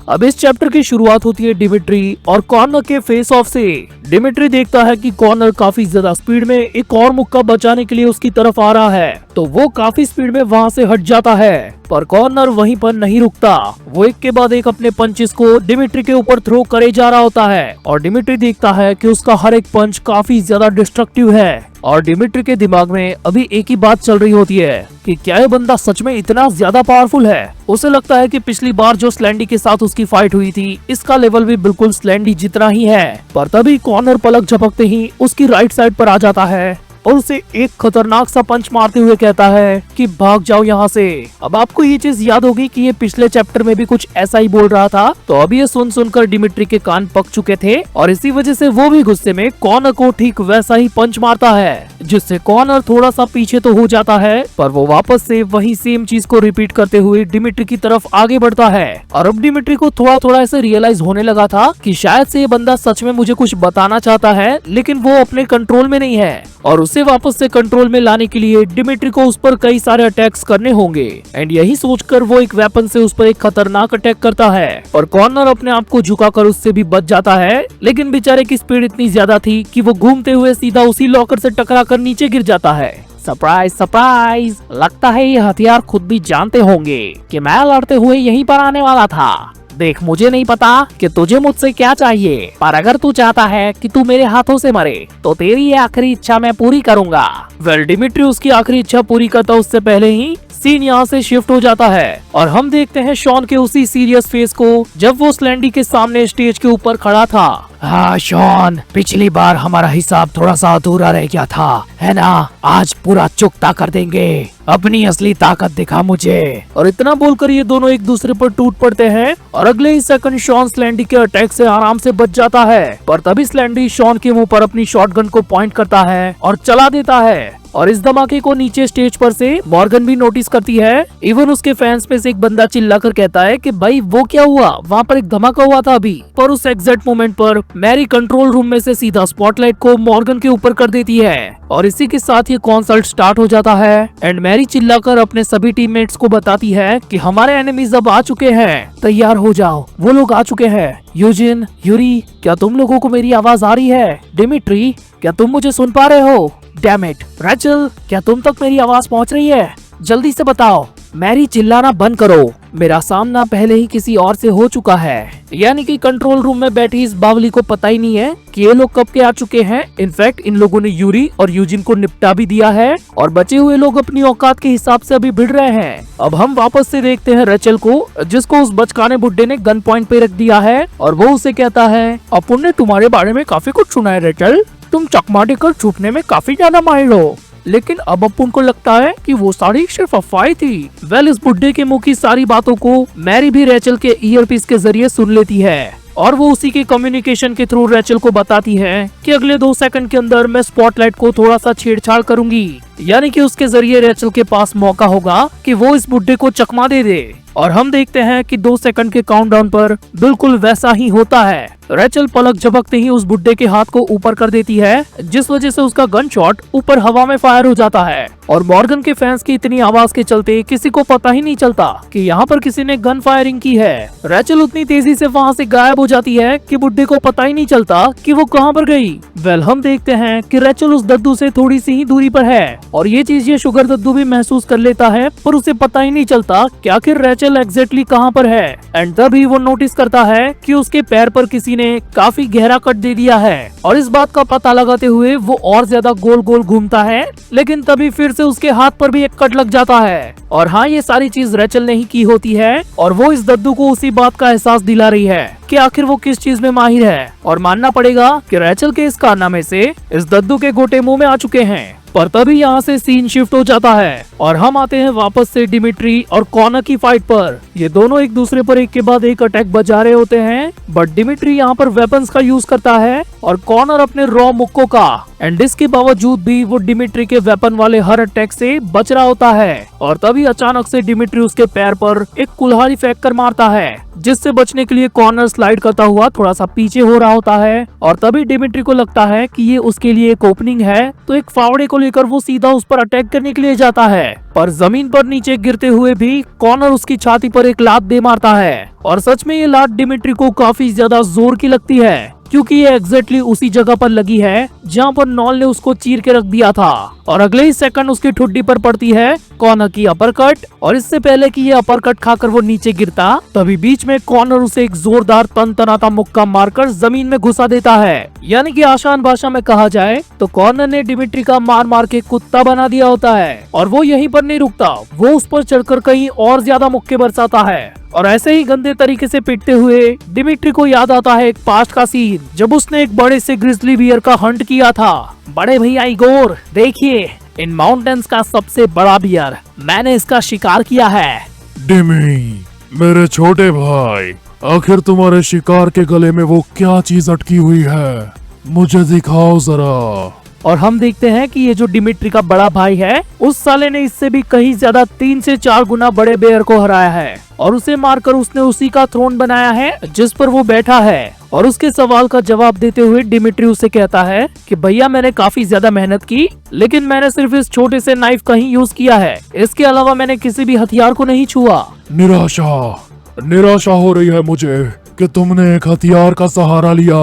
अब इस चैप्टर की शुरुआत होती है डिमिट्री और कॉर्नर के फेस ऑफ से। डिमिट्री देखता है कि कॉर्नर काफी ज्यादा स्पीड में एक और मुक्का बचाने के लिए उसकी तरफ आ रहा है, तो वो काफी स्पीड में वहां से हट जाता है, पर कॉर्नर वहीं पर नहीं रुकता। वो एक के बाद एक अपने पंचेस को डिमिट्री के ऊपर थ्रो करे जा रहा होता है और डिमिट्री देखता है कि उसका हर एक पंच काफी ज्यादा डिस्ट्रक्टिव है। और डिमिट्री के दिमाग में अभी एक ही बात चल रही होती है कि क्या ये बंदा सच में इतना ज्यादा पावरफुल है। उसे लगता है कि पिछली बार जो स्लैंडी के साथ उसकी फाइट हुई थी, इसका लेवल भी बिल्कुल स्लैंडी जितना ही है। पर तभी कॉर्नर पलक झपकते ही उसकी राइट साइड पर आ जाता है और उसे एक खतरनाक सा पंच मारते हुए कहता है कि भाग जाओ यहाँ से। अब आपको ये चीज याद होगी कि ये पिछले चैप्टर में भी कुछ ऐसा ही बोल रहा था, तो अब ये सुन सुनकर डिमिट्री के कान पक चुके थे और इसी वजह से वो भी गुस्से में कॉर्नर को ठीक वैसा ही पंच मारता है, जिससे कॉर्नर थोड़ा सा पीछे तो हो जाता है, पर वो वापस से वही सेम चीज को रिपीट करते हुए डिमिट्री की तरफ आगे बढ़ता है। और अब डिमिट्री को थोड़ा थोड़ा ऐसे रियलाइज होने लगा था कि शायद से ये बंदा सच में मुझे कुछ बताना चाहता है, लेकिन वो अपने कंट्रोल में नहीं है और उसे वापस से कंट्रोल में लाने के लिए डिमिट्री को उस पर कई सारे अटैक्स करने होंगे। एंड यही सोचकर वो एक वेपन से उस पर एक खतरनाक अटैक करता है और कॉर्नर अपने आप को झुकाकर उससे भी बच जाता है, लेकिन बेचारे की स्पीड इतनी ज्यादा थी कि वो घूमते हुए सीधा उसी लॉकर से टकराकर नीचे गिर जाता है। सरप्राइज सरप्राइज, लगता है ये हथियार खुद भी जानते होंगे कि मैं लड़ते हुए यहीं पर आने वाला था। देख, मुझे नहीं पता कि तुझे मुझसे क्या चाहिए, पर अगर तू चाहता है कि तू मेरे हाथों से मरे तो तेरी ये आखिरी इच्छा मैं पूरी करूंगा। डिमिट्री उसकी आखिरी इच्छा पूरी करता उससे पहले ही सीन यहाँ से शिफ्ट हो जाता है और हम देखते हैं शॉन के उसी सीरियस फेस को जब वो स्लैंडी के सामने स्टेज के ऊपर खड़ा था। हाँ शॉन, पिछली बार हमारा हिसाब थोड़ा सा अधूरा रह गया था, है ना? आज पूरा चुकता कर देंगे, अपनी असली ताकत दिखा मुझे। और इतना बोलकर ये दोनों एक दूसरे पर टूट पड़ते हैं और अगले ही सेकंड शॉन स्लैंडी के अटैक से आराम से बच जाता है। पर तभी स्लैंडी शॉन के मुंह पर अपनी शॉटगन को पॉइंट करता है और चला देता है और इस धमाके को नीचे स्टेज पर से मॉर्गन भी नोटिस करती है। इवन उसके फैंस में से एक बंदा चिल्लाकर कहता है कि भाई वो क्या हुआ, वहाँ पर एक धमाका हुआ था अभी। पर उस एग्जैक्ट मोमेंट पर मैरी कंट्रोल रूम में से सीधा स्पॉटलाइट को मॉर्गन के ऊपर कर देती है और इसी के साथ ये कॉन्सर्ट स्टार्ट हो जाता है। एंड मैरी चिल्लाकर अपने सभी टीममेट्स को बताती है कि हमारे एनिमीज अब आ चुके हैं, तैयार हो जाओ, वो लोग आ चुके हैं। यूजिन, यूरी, क्या तुम लोगों को मेरी आवाज आ रही है? डिमिट्री, क्या तुम मुझे सुन पा रहे हो? डैम इट, रैचल, क्या तुम तक मेरी आवाज पहुंच रही है? जल्दी से बताओ। मैरी, चिल्लाना बंद करो, मेरा सामना पहले ही किसी और से हो चुका है। यानी कि कंट्रोल रूम में बैठी इस बावली को पता ही नहीं है कि ये लोग कब के आ चुके हैं। इनफैक्ट इन लोगों ने यूरी और यूजिन को निपटा भी दिया है और बचे हुए लोग अपनी औकात के हिसाब से अभी भिड़ रहे हैं। अब हम वापस से देखते हैं रेचल को, जिसको उस बचकाने बुड्ढे ने गन पॉइंट पे रख दिया है और वो उसे कहता है, अपुन ने तुम्हारे बारे में काफी कुछ सुना है रेचल, तुम चकमा देकर छुपने में काफी ज्यादा माहिर हो। लेकिन अब अपुन को लगता है कि वो सारी सिर्फ अफवाह थी। इस बुड्ढे के मुंह की सारी बातों को मैरी भी रेचल के ईयरपीस के जरिए सुन लेती है और वो उसी के कम्युनिकेशन के थ्रू रेचल को बताती है कि अगले 2 सेकंड के अंदर मैं स्पॉटलाइट को थोड़ा सा छेड़छाड़ करूंगी। यानी कि उसके जरिए रेचल के पास मौका होगा कि वो इस बुड्ढे को चकमा दे दे। और हम देखते हैं कि 2 सेकंड के काउंटडाउन पर बिल्कुल वैसा ही होता है। रेचल पलक झपकते ही उस बुड्ढे के हाथ को ऊपर कर देती है, जिस वजह से उसका गन शॉट ऊपर हवा में फायर हो जाता है और मॉर्गन के फैंस की इतनी आवाज के चलते किसी को पता ही नहीं चलता कि यहाँ पर किसी ने गन फायरिंग की है। रेचल उतनी तेजी से वहाँ से गायब हो जाती है कि बुड्ढे को पता ही नहीं चलता कि वो कहाँ पर गई। हम देखते हैं कि रेचल उस दद्दू से थोड़ी सी ही दूरी पर है और ये चीज ये शुगर दद्दू भी महसूस कर लेता है, पर उसे पता ही नहीं चलता कि आखिर रेचल एग्जैक्टली कहाँ पर है। एंड तभी वो नोटिस करता है कि उसके पैर पर किसी ने काफी गहरा कट दे दिया है और इस बात का पता लगाते हुए वो और ज्यादा गोल गोल घूमता है, लेकिन तभी फिर से उसके हाथ पर भी एक कट लग जाता है। और हाँ, ये सारी चीज रेचल ने ही की होती है और वो इस दद्दू को उसी बात का एहसास दिला रही है कि आखिर वो किस चीज में माहिर है। और मानना पड़ेगा कि रेचल के इस कारनामे से इस दद्दू के गोटे मुंह में आ चुके हैं। पर तभी यहाँ से सीन शिफ्ट हो जाता है और हम आते हैं वापस से डिमिट्री और कॉनर की फाइट पर। ये दोनों एक दूसरे पर एक के बाद एक अटैक बजा रहे होते हैं, बट डिमिट्री यहाँ पर वेपन्स का यूज करता है और कॉनर अपने रॉ मुक्कों का। एंड इसके बावजूद भी वो डिमिट्री के वेपन वाले हर अटैक से बच रहा होता है और तभी अचानक से डिमिट्री उसके पैर पर एक कुल्हाड़ी फेंक कर मारता है, जिससे बचने के लिए कॉर्नर स्लाइड करता हुआ थोड़ा सा पीछे हो रहा होता है। और तभी डिमिट्री को लगता है कि ये उसके लिए एक ओपनिंग है, तो एक फावड़े को लेकर वो सीधा उस पर अटैक करने के लिए जाता है। पर जमीन पर नीचे गिरते हुए भी कॉर्नर उसकी छाती पर एक लात दे मारता है और सच में ये लात डिमिट्री को काफी ज्यादा जोर की लगती है, क्योंकि ये एग्जैक्टली उसी जगह पर लगी है जहाँ पर नॉल ने उसको चीर के रख दिया था। और अगले ही सेकंड उसकी ठुड्डी पर पड़ती है कॉर्नर की अपरकट और इससे पहले कि ये अपरकट खाकर वो नीचे गिरता, तभी बीच में कॉर्नर उसे एक जोरदार तनतनाता मुक्का मारकर जमीन में घुसा देता है। यानी कि आसान भाषा में कहा जाए तो कॉर्नर ने डिमिट्री का मार मार के कुत्ता बना दिया होता है। और वो यहीं पर नहीं रुकता, वो उस पर चढ़कर कहीं और ज्यादा मुक्के बरसाता है। और ऐसे ही गंदे तरीके से पिटते हुए डिमिट्री को याद आता है एक पास्ट का सीन, जब उसने एक बड़े से ग्रिजली बियर का हंट किया था। बड़े भैया इगोर, देखिए इन माउंटेन्स का सबसे बड़ा बियर, मैंने इसका शिकार किया है। डिमी, मेरे छोटे भाई, आखिर तुम्हारे शिकार के गले में वो क्या चीज अटकी हुई है, मुझे दिखाओ जरा। और हम देखते हैं कि ये जो डिमिट्री का बड़ा भाई है, उस साले ने इससे भी कहीं ज्यादा 3 से 4 गुना बड़े बेयर को हराया है और उसे मारकर उसने उसी का थ्रोन बनाया है जिस पर वो बैठा है। और उसके सवाल का जवाब देते हुए डिमिट्री उसे कहता है कि भैया मैंने काफी ज्यादा मेहनत की, लेकिन मैंने सिर्फ इस छोटे से नाइफ का ही यूज किया है, इसके अलावा मैंने किसी भी हथियार को नहीं छुआ। निराशा हो रही है मुझे कि तुमने एक हथियार का सहारा लिया।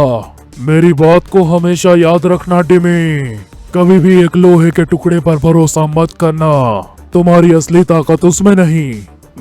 मेरी बात को हमेशा याद रखना डिमी, कभी भी एक लोहे के टुकड़े पर भरोसा मत करना। तुम्हारी असली ताकत उसमें नहीं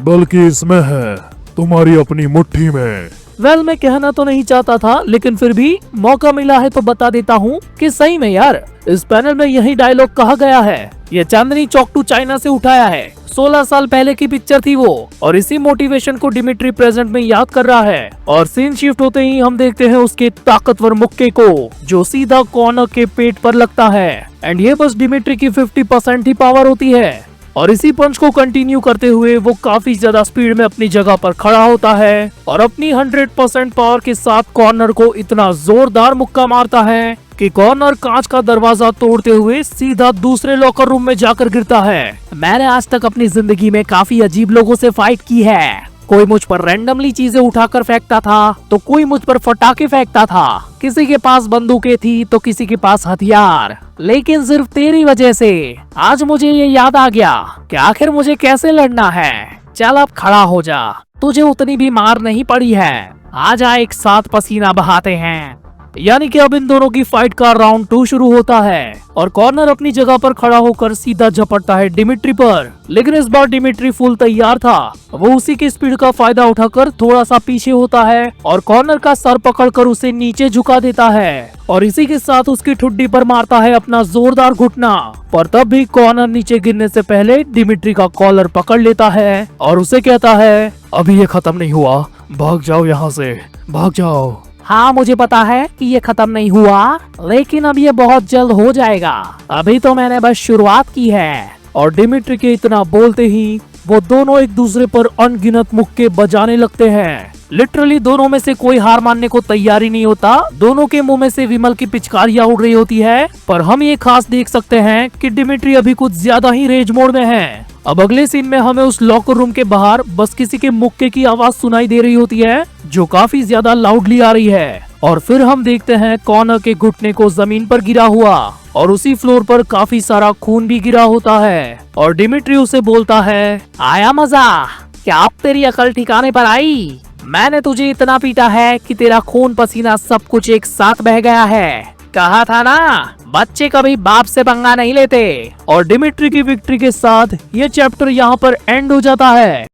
बल्कि इसमें है। तुम्हारी अपनी मुट्ठी में। वेल मैं कहना तो नहीं चाहता था, लेकिन फिर भी मौका मिला है तो बता देता हूँ कि सही में यार इस पैनल में यही डायलॉग कहा गया है। ये चांदनी चौक टू चाइना से उठाया है। 16 साल पहले की पिक्चर थी वो, और इसी मोटिवेशन को डिमिट्री प्रेजेंट में याद कर रहा है। और सीन शिफ्ट होते ही हम देखते हैं उसके ताकतवर मुक्के को, जो सीधा कॉर्नर के पेट पर लगता है। एंड ये बस डिमिट्री की 50% ही पावर होती है। और इसी पंच को कंटिन्यू करते हुए वो काफी ज्यादा स्पीड में अपनी जगह पर खड़ा होता है और अपनी 100% पावर के साथ कॉर्नर को इतना जोरदार मुक्का मारता है कि कॉर्नर कांच का दरवाजा तोड़ते हुए सीधा दूसरे लॉकर रूम में जाकर गिरता है। मैंने आज तक अपनी जिंदगी में काफी अजीब लोगों से फाइट की है। कोई मुझ पर रैंडमली चीजें उठाकर फेंकता था, तो कोई मुझ पर फटाके फेंकता था। किसी के पास बंदूकें थी तो किसी के पास हथियार। लेकिन सिर्फ तेरी वजह से आज मुझे ये याद आ गया कि आखिर मुझे कैसे लड़ना है। चल अब खड़ा हो जा, तुझे उतनी भी मार नहीं पड़ी है। आजा एक साथ पसीना बहाते हैं। यानी कि अब इन दोनों की फाइट का राउंड 2 शुरू होता है और कॉर्नर अपनी जगह पर खड़ा होकर सीधा झपटता है डिमिट्री पर। लेकिन इस बार डिमिट्री फुल तैयार था। वो उसी की स्पीड का फायदा उठाकर थोड़ा सा पीछे होता है और कॉर्नर का सर पकड़कर उसे नीचे झुका देता है और इसी के साथ उसकी ठुड्डी पर मारता है अपना जोरदार घुटना। पर तब भी कॉर्नर नीचे गिरने से पहले डिमिट्री का कॉलर पकड़ लेता है और उसे कहता है, अभी ये खत्म नहीं हुआ, भाग जाओ यहाँ से, भाग जाओ। हाँ मुझे पता है कि ये खत्म नहीं हुआ, लेकिन अब ये बहुत जल्द हो जाएगा। अभी तो मैंने बस शुरुआत की है। और डिमिट्री के इतना बोलते ही वो दोनों एक दूसरे पर अनगिनत मुक्के बजाने लगते हैं। लिटरली दोनों में से कोई हार मानने को तैयार ही नहीं होता। दोनों के मुंह में से विमल की पिचकारियां उड़ रही होती है। पर हम ये खास देख सकते हैं कि डिमिट्री अभी कुछ ज्यादा ही रेज मोड में है। अब अगले सीन में हमें उस लॉकर रूम के बाहर बस किसी के मुक्के की आवाज सुनाई दे रही होती है, जो काफी ज्यादा लाउडली आ रही है। और फिर हम देखते हैं कॉर्नर के घुटने को जमीन पर गिरा हुआ और उसी फ्लोर पर काफी सारा खून भी गिरा होता है। और डिमिट्री उसे बोलता है, आया मजा? क्या अब तेरी अकल ठिकाने पर आई? मैंने तुझे इतना पीटा है कि तेरा खून पसीना सब कुछ एक साथ बह गया है। कहा था ना, बच्चे कभी बाप से पंगा नहीं लेते। और डिमिट्री की विक्ट्री के साथ ये चैप्टर यहाँ पर एंड हो जाता है।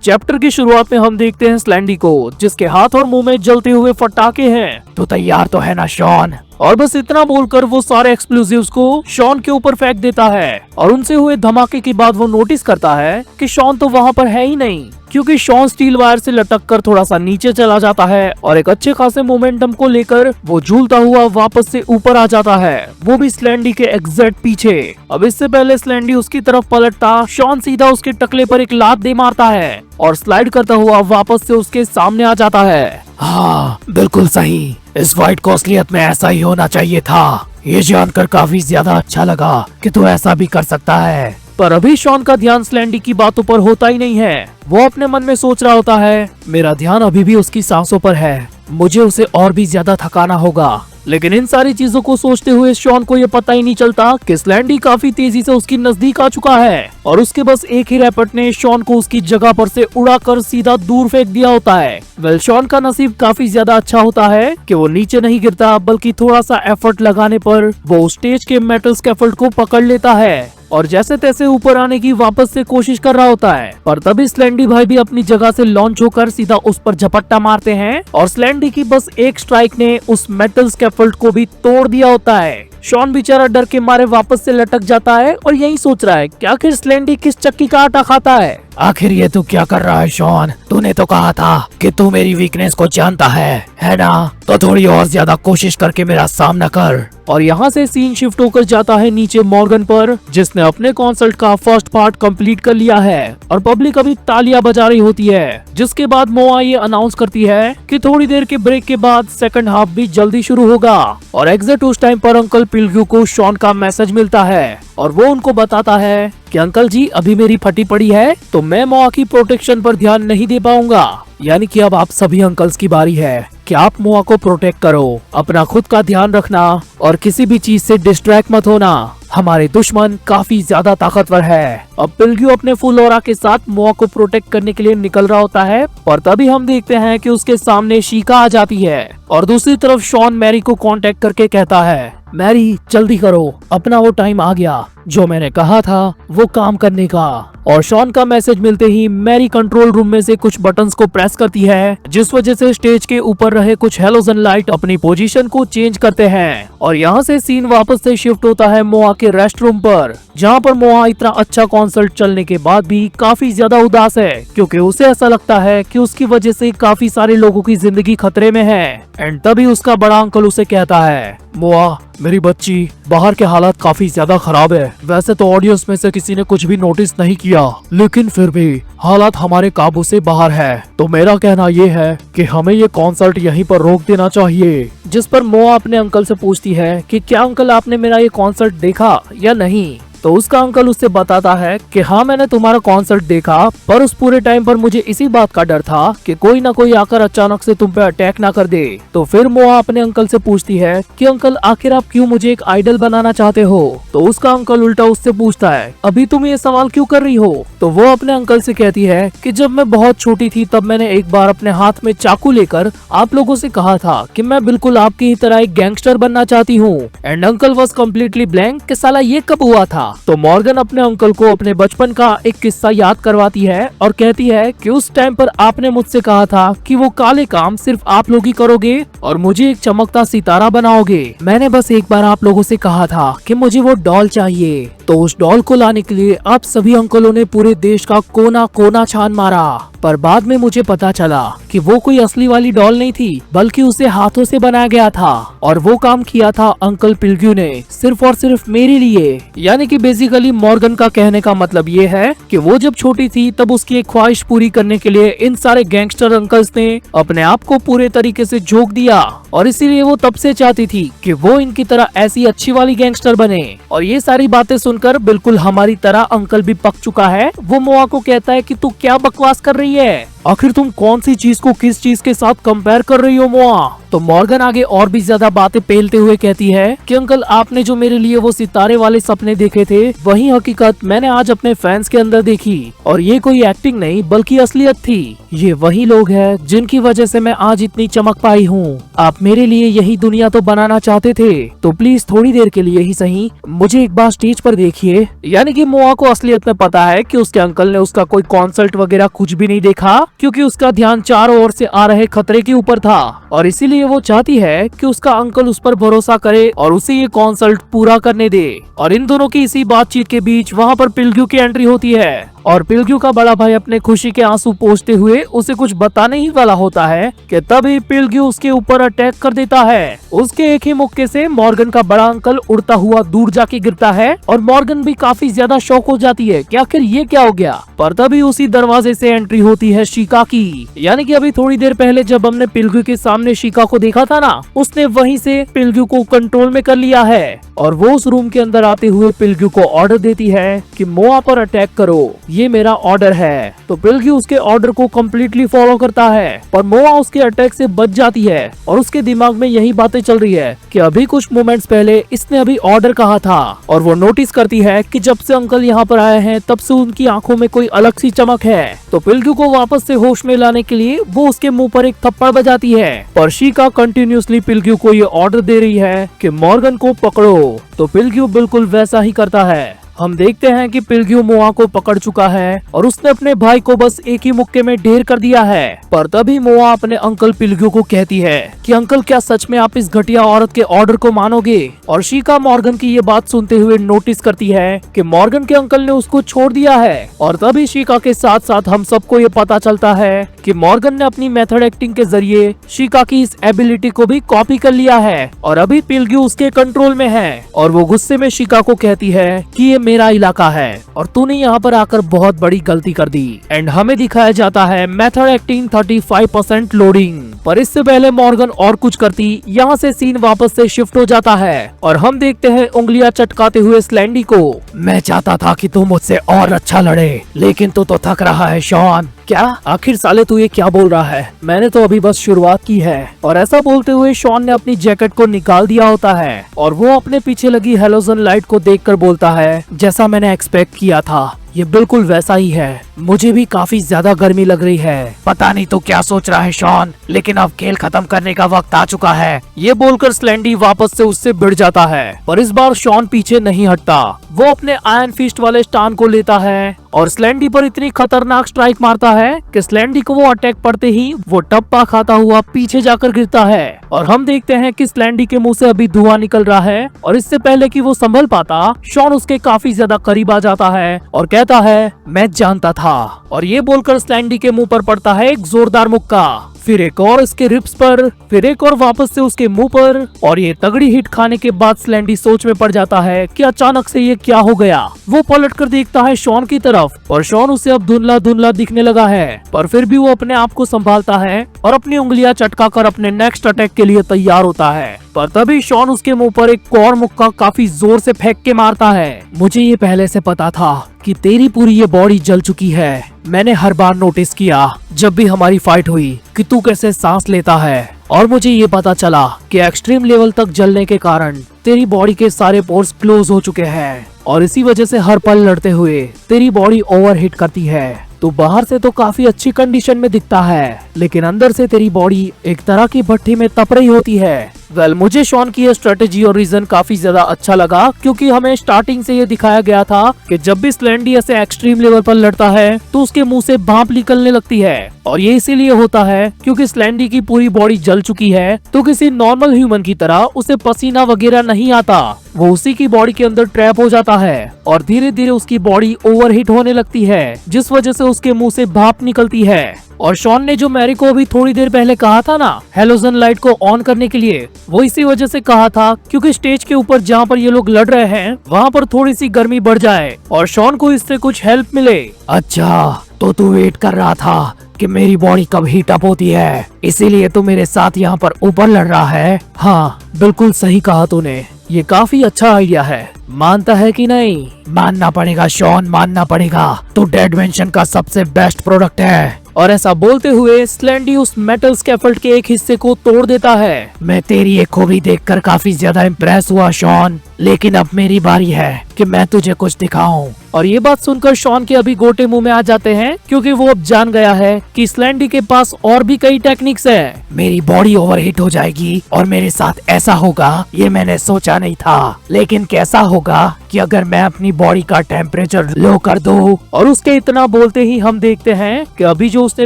चैप्टर की शुरुआत में हम देखते हैं स्लैंडी को, जिसके हाथ और मुंह में जलते हुए फटाके हैं। तो तैयार तो है ना शॉन? और बस इतना बोलकर वो सारे एक्सप्लोजिव्स को शॉन के ऊपर फेंक देता है। और उनसे हुए धमाके के बाद वो नोटिस करता है कि शॉन तो वहाँ पर है ही नहीं, क्योंकि शॉन स्टील वायर से लटक कर थोड़ा सा नीचे चला जाता है और एक अच्छे खासे मोमेंटम को लेकर वो झूलता हुआ वापस से ऊपर आ जाता है, वो भी स्लैंडी के एग्जैक्ट पीछे। अब इससे पहले स्लैंडी उसकी तरफ पलटता, शॉन सीधा उसके टकले पर एक लात दे मारता है और स्लाइड करता हुआ वापस से उसके सामने आ जाता है। हाँ बिल्कुल सही, इस फाइट को असलियत में ऐसा ही होना चाहिए था। ये जानकर काफी ज्यादा अच्छा लगा कि तू ऐसा भी कर सकता है। पर अभी शॉन का ध्यान स्लैंडी की बातों पर होता ही नहीं है। वो अपने मन में सोच रहा होता है, मेरा ध्यान अभी भी उसकी सांसों पर है, मुझे उसे और भी ज्यादा थकाना होगा। लेकिन इन सारी चीजों को सोचते हुए शॉन को ये पता ही नहीं चलता कि स्लैंडी काफी तेजी से उसकी नजदीक आ चुका है और उसके बस एक ही रैपट ने शॉन को उसकी जगह पर से उड़ाकर सीधा दूर फेंक दिया होता है। वेल शॉन का नसीब काफी ज्यादा अच्छा होता है कि वो नीचे नहीं गिरता, बल्कि थोड़ा सा एफर्ट लगाने पर वो स्टेज के मेटल स्कैफोल्ड को पकड़ लेता है और जैसे तैसे ऊपर आने की वापस से कोशिश कर रहा होता है। पर तभी स्लैंडी भाई भी अपनी जगह से लॉन्च होकर सीधा उस पर झपट्टा मारते हैं और स्लैंडी की बस एक स्ट्राइक ने उस मेटल स्कैफोल्ड को भी तोड़ दिया होता है। शॉन बेचारा डर के मारे वापस से लटक जाता है और यही सोच रहा है कि आखिर स्लैंडी किस चक्की का आटा खाता है। आखिर ये तू क्या कर रहा है शॉन? तूने तो कहा था कि तू मेरी वीकनेस को जानता है ना? तो थोड़ी और ज्यादा कोशिश करके मेरा सामना कर। और यहाँ से सीन शिफ्ट होकर जाता है नीचे मॉर्गन पर, जिसने अपने कॉन्सर्ट का फर्स्ट पार्ट कंप्लीट कर लिया है और पब्लिक अभी तालियां बजा रही होती है। जिसके बाद मोआ ये अनाउंस करती है कि थोड़ी देर के ब्रेक के बाद सेकंड हाफ भी जल्दी शुरू होगा। और एग्जैक्ट उस टाइम पर अंकल पिलग्यू को शॉन का मैसेज मिलता है और वो उनको बताता है कि अंकल जी अभी मेरी फटी पड़ी है, तो मैं मोआ की प्रोटेक्शन पर ध्यान नहीं दे पाऊंगा। यानी कि अब आप सभी अंकल्स की बारी है कि आप मोआ को प्रोटेक्ट करो, अपना खुद का ध्यान रखना और किसी भी चीज से डिस्ट्रैक्ट मत होना। हमारे दुश्मन काफी ज्यादा ताकतवर है। अब पिल्ग्यू अपने फुल ऑरा के साथ मोआ को प्रोटेक्ट करने के लिए निकल रहा होता है, पर तभी हम देखते हैं कि उसके सामने शीका आ जाती है और दूसरी तरफ शॉन मैरी को कांटेक्ट करके कहता है, मैरी जल्दी करो, अपना वो टाइम आ गया जो मैंने कहा था वो काम करने का। और शॉन का मैसेज मिलते ही मैरी कंट्रोल रूम में से कुछ बटन्स को प्रेस करती है, जिस वजह से स्टेज के ऊपर रहे कुछ हेलोजन लाइट अपनी पोजीशन को चेंज करते हैं। और यहाँ से सीन वापस से शिफ्ट होता है मोआ के रेस्ट रूम पर, जहाँ पर मोआ इतना अच्छा कॉन्सर्ट चलने के बाद भी काफी ज्यादा उदास है, क्योंकि उसे ऐसा लगता है कि उसकी वजह से काफी सारे लोगों की जिंदगी खतरे में है। एंड तभी उसका बड़ा अंकल उसे कहता है, मोआ मेरी बच्ची, बाहर के हालात काफी ज्यादा खराब है। वैसे तो ऑडियंस में से किसी ने कुछ भी नोटिस नहीं किया, लेकिन फिर भी हालात हमारे काबू से बाहर है। तो मेरा कहना ये है कि हमें ये कॉन्सर्ट यहीं पर रोक देना चाहिए। जिस पर मोआ अपने अंकल से पूछती है कि क्या अंकल आपने मेरा ये कॉन्सर्ट देखा या नहीं। तो उसका अंकल उससे बताता है कि हाँ मैंने तुम्हारा कॉन्सर्ट देखा, पर उस पूरे टाइम पर मुझे इसी बात का डर था कि कोई ना कोई आकर अचानक से तुम पे अटैक ना कर दे। तो फिर मोआ अपने अंकल से पूछती है कि अंकल आखिर आप क्यों मुझे एक आइडल बनाना चाहते हो। तो उसका अंकल उल्टा उससे पूछता है, अभी तुम ये सवाल क्यों कर रही हो। तो वो अपने अंकल से कहती है कि जब मैं बहुत छोटी थी तब मैंने एक बार अपने हाथ में चाकू लेकर आप लोगों से कहा था कि मैं बिल्कुल आपकी ही तरह एक गैंगस्टर बनना चाहती हूँ। And uncle was completely blank कि साला ये कब हुआ था। तो मॉर्गन अपने अंकल को अपने बचपन का एक किस्सा याद करवाती है और कहती है कि उस टाइम पर आपने मुझसे कहा था कि वो काले काम सिर्फ आप लोग ही करोगे और मुझे एक चमकता सितारा बनाओगे। मैंने बस एक बार आप लोगों से कहा था कि मुझे वो डॉल चाहिए। तो उस डॉल को लाने के लिए आप सभी अंकलों ने पूरे देश का कोना कोना छान मारा, पर बाद में मुझे पता चला कि वो कोई असली वाली डॉल नहीं थी, बल्कि उसे हाथों से बनाया गया था। और वो काम किया था अंकल पिल्ग्यू ने सिर्फ और सिर्फ मेरे लिए। यानी कि बेसिकली मॉर्गन का कहने का मतलब ये है कि वो जब छोटी थी तब उसकी एक ख्वाहिश पूरी करने के लिए इन सारे गैंगस्टर अंकल्स ने अपने आप को पूरे तरीके से झोंक दिया, और इसीलिए वो तब से चाहती थी कि वो इनकी तरह ऐसी अच्छी वाली गैंगस्टर बने। और ये सारी बातें सुनकर बिल्कुल हमारी तरह अंकल भी पक चुका है। वो मोआ को कहता है कि तू क्या बकवास कर रही है, आखिर तुम कौन सी चीज को किस चीज के साथ कंपेयर कर रही हो मोआ। तो मॉर्गन आगे और भी ज्यादा बातें पेलते हुए कहती है कि अंकल आपने जो मेरे लिए वो सितारे वाले सपने देखे थे वही हकीकत मैंने आज अपने फैंस के अंदर देखी, और ये कोई एक्टिंग नहीं बल्कि असलियत थी। ये वही लोग हैं जिनकी वजह से मैं आज इतनी चमक पाई हूँ। आप मेरे लिए यही दुनिया तो बनाना चाहते थे, तो प्लीज थोड़ी देर के लिए ही सही मुझे एक बार स्टेज पर देखिए। यानी कि मोआ को असलियत में पता है कि उसके अंकल ने उसका कोई कॉन्सर्ट वगैरह कुछ भी नहीं देखा, क्योंकि उसका ध्यान चारों ओर से आ रहे खतरे के ऊपर था, और इसीलिए वो चाहती है कि उसका अंकल उस पर भरोसा करे और उसे ये कॉन्सर्ट पूरा करने दे। और इन दोनों की इसी बातचीत के बीच वहाँ पर पिल्ग्यू की एंट्री होती है, और पिल्ग्यू का बड़ा भाई अपने खुशी के आंसू पोंछते हुए उसे कुछ बताने ही वाला होता है कि तभी पिल्ग्यू उसके ऊपर अटैक कर देता है। उसके एक ही मुक्के से मॉर्गन का बड़ा अंकल उड़ता हुआ दूर जाके गिरता है, और मॉर्गन भी काफी ज्यादा शॉक हो जाती है कि आखिर ये क्या हो गया। पर तभी उसी दरवाजे से एंट्री होती है शीका की। यानी कि अभी थोड़ी देर पहले जब हमने पिल्ग्यू के सामने शीका को देखा था ना, उसने वहीं से पिल्ग्यू को कंट्रोल में कर लिया है, और वो उस रूम के अंदर आते हुए पिल्ग्यू को ऑर्डर देती है कि मोआ पर अटैक करो, ये मेरा ऑर्डर है। तो पिल्ग्यू उसके ऑर्डर को कम्प्लीटली फॉलो करता है, पर मोआ उसके अटैक से बच जाती है, और उसके दिमाग में यही बातें चल रही है कि अभी कुछ मोमेंट्स पहले इसने अभी ऑर्डर कहा था। और वो नोटिस करती है कि जब से अंकल यहाँ पर आए हैं तब से उनकी आंखों में कोई अलग सी चमक है। तो पिल्ग्यू को वापस से होश में लाने के लिए वो उसके मुंह पर एक थप्पड़ बजाती है, पर शीका कंटिन्यूसली पिल्ग्यू को ये ऑर्डर दे रही है कि मॉर्गन को पकड़ो। तो पिल्ग्यू बिल्कुल वैसा ही करता है। हम देखते हैं कि पिल्ग्यू मोआ को पकड़ चुका है और उसने अपने भाई को बस एक ही मुक्के में ढेर कर दिया है। पर तभी मोआ अपने अंकल पिल्ग्यू को कहती है कि अंकल क्या सच में आप इस घटिया औरत के ऑर्डर को मानोगे। और शीका मॉर्गन की ये बात सुनते हुए नोटिस करती है कि मॉर्गन के अंकल ने उसको छोड़ दिया है। और तभी शीका के साथ साथ हम सबको ये पता चलता है कि मॉर्गन ने अपनी मेथड एक्टिंग के जरिए शीका की इस एबिलिटी को भी कॉपी कर लिया है, और अभी पिल्ग्यू उसके कंट्रोल में है। और वो गुस्से में शीका को कहती है कि ये मेरा इलाका है और तूने यहाँ पर आकर बहुत बड़ी गलती कर दी। एंड हमें दिखाया जाता है मेथड एक्टिंग 35% लोडिंग। पर इससे पहले मॉर्गन और कुछ करती, यहाँ से सीन वापस से शिफ्ट हो जाता है और हम देखते हैं उंगलियां चटकाते हुए स्लैंडी को। मैं चाहता था कि तू मुझसे और अच्छा लड़े, लेकिन तू तो थक रहा है शॉन। क्या? आखिर साले तू ये क्या बोल रहा है? मैंने तो अभी बस शुरुआत की है। और ऐसा बोलते हुए शॉन ने अपनी जैकेट को निकाल दिया होता है और वो अपने पीछे लगी हेलोजन लाइट को देखकर बोलता है, जैसा मैंने एक्सपेक्ट किया था ये बिल्कुल वैसा ही है। मुझे भी काफी ज्यादा गर्मी लग रही है। पता नहीं तो क्या सोच रहा है शॉन, लेकिन अब खेल खत्म करने का वक्त आ चुका है। ये बोलकर स्लेंडी वापस से उससे भिड़ जाता है, पर इस बार शॉन पीछे नहीं हटता। वो अपने आयरन फिस्ट वाले स्टान को लेता है और स्लेंडी पर इतनी खतरनाक स्ट्राइक मारता है कि स्लेंडी को वो अटैक पड़ते ही वो टप्पा खाता हुआ पीछे जाकर गिरता है। और हम देखते हैं कि स्लेंडी के मुंह से अभी धुआं निकल रहा है और इससे पहले कि वो संभल पाता, शॉन उसके काफी ज्यादा करीब आ जाता है और कहता है, मैं जानता था। और ये बोलकर स्लेंडी के मुंह पर पड़ता है एक जोरदार मुक्का, फिर एक और इसके रिब्स पर, फिर एक और वापस से उसके मुंह पर। और ये तगड़ी हिट खाने के बाद स्लेंडी सोच में पड़ जाता है कि अचानक से ये क्या हो गया। वो पलट कर देखता है शॉन की तरफ और शॉन उसे अब धुंधला धुंधला दिखने लगा है, पर फिर भी वो अपने आप को संभालता है और अपनी उंगलियां चटकाकर अपने नेक्स्ट अटैक के लिए तैयार होता है। पर तभी शॉन उसके मुंह पर एक और मुक्का काफी जोर से फेंक के मारता है। मुझे ये पहले से पता था कि तेरी पूरी ये बॉडी जल चुकी है। मैंने हर बार नोटिस किया जब भी हमारी फाइट हुई कि तू कैसे सांस लेता है, और मुझे ये पता चला कि एक्सट्रीम लेवल तक जलने के कारण तेरी बॉडी के सारे पोर्स क्लोज हो चुके हैं और इसी वजह से हर पल लड़ते हुए तेरी बॉडी ओवरहीट करती है। तू बाहर से तो काफी अच्छी कंडीशन में दिखता है, लेकिन अंदर से तेरी बॉडी एक तरह की भट्टी में तप रही होती है। मुझे शॉन की ये स्ट्रेटेजी और रीजन काफी ज्यादा अच्छा लगा, क्योंकि हमें स्टार्टिंग से ये दिखाया गया था कि जब भी स्लेंडी ऐसे एक्सट्रीम लेवल पर लड़ता है तो उसके मुंह से भाप निकलने लगती है। और ये इसीलिए होता है क्योंकि स्लेंडी की पूरी बॉडी जल चुकी है, तो किसी नॉर्मल ह्यूमन की तरह उसे पसीना वगैरह नहीं आता। वो उसी की बॉडी के अंदर ट्रैप हो जाता है और धीरे धीरे उसकी बॉडी ओवरहीट होने लगती है, जिस वजह से उसके मुंह से भाप निकलती है। और शॉन ने जो मैरी को अभी थोड़ी देर पहले कहा था ना हेलोजन लाइट को ऑन करने के लिए, वो इसी वजह से कहा था क्योंकि स्टेज के ऊपर जहाँ पर ये लोग लड़ रहे हैं वहाँ पर थोड़ी सी गर्मी बढ़ जाए और शॉन को इससे कुछ हेल्प मिले। अच्छा, तो तू वेट कर रहा था कि मेरी बॉडी कब हीट अप होती है, इसीलिए तू मेरे साथ यहाँ पर ऊपर लड़ रहा है। हाँ, बिल्कुल सही कहा तूने, ये काफी अच्छा आइडिया है। मानता है कि नहीं? मानना पड़ेगा शॉन, मानना पड़ेगा। तू डेड मेंशन का सबसे बेस्ट प्रोडक्ट है। और ऐसा बोलते हुए स्लेंडी उस मेटल स्कैफोल्ड के एक हिस्से को तोड़ देता है। मैं तेरी ये खूबी देखकर काफी ज्यादा इम्प्रेस हुआ शॉन, लेकिन अब मेरी बारी है कि मैं तुझे कुछ दिखाऊं। और ये बात सुनकर शॉन के अभी गोटे मुंह में आ जाते हैं, क्योंकि वो अब जान गया है कि स्लेंडी के पास और भी कई टेक्निक्स है। मेरी बॉडी ओवरहीट हो जाएगी और मेरे साथ ऐसा होगा ये मैंने सोचा नहीं था, लेकिन कैसा होगा कि अगर मैं अपनी बॉडी का टेम्परेचर लो कर दूं। और उसके इतना बोलते ही हम देखते हैं कि अभी जो उसने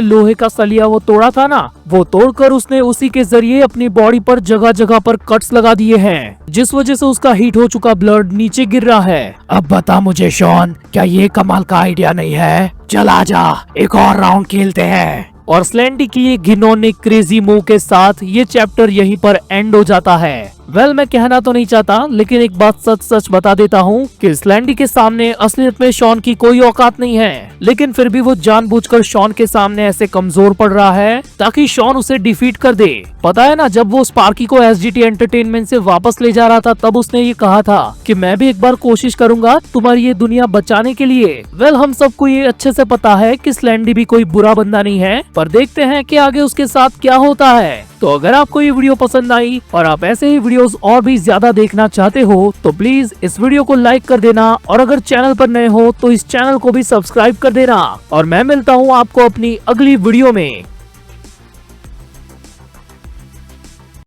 लोहे का सलिया वो तोड़ा था ना, वो तोड़कर उसने उसी के जरिए अपनी बॉडी पर जगह जगह पर कट्स लगा दिए हैं, जिस वजह से उसका हीट हो चुका ब्लड नीचे गिर रहा है। अब बता मुझे शॉन, क्या ये कमाल का आइडिया नहीं है? चल आजा, एक और राउंड खेलते हैं। और स्लेंडी की ये घिनौने क्रेजी मूव के साथ ये चैप्टर यहीं पर एंड हो जाता है। मैं कहना तो नहीं चाहता, लेकिन एक बात सच सच बता देता हूँ कि स्लेंडी के सामने असलियत में शॉन की कोई औकात नहीं है, लेकिन फिर भी वो जानबूझकर शॉन के सामने ऐसे कमजोर पड़ रहा है ताकि शॉन उसे डिफीट कर दे। पता है ना, जब वो स्पार्की को एसजीटी एंटरटेनमेंट से वापस ले जा रहा था तब उसने ये कहा था कि मैं भी एक बार कोशिश करूंगा तुम्हारी ये दुनिया बचाने के लिए। हम सबको ये अच्छे से पता है कि स्लेंडी भी कोई बुरा बंदा नहीं है, पर देखते हैं कि आगे उसके साथ क्या होता है। तो अगर आपको ये वीडियो पसंद आई और आप ऐसे ही वीडियोस और भी ज्यादा देखना चाहते हो तो प्लीज इस वीडियो को लाइक कर देना, और अगर चैनल पर नए हो तो इस चैनल को भी सब्सक्राइब कर देना। और मैं मिलता हूँ आपको अपनी अगली वीडियो में।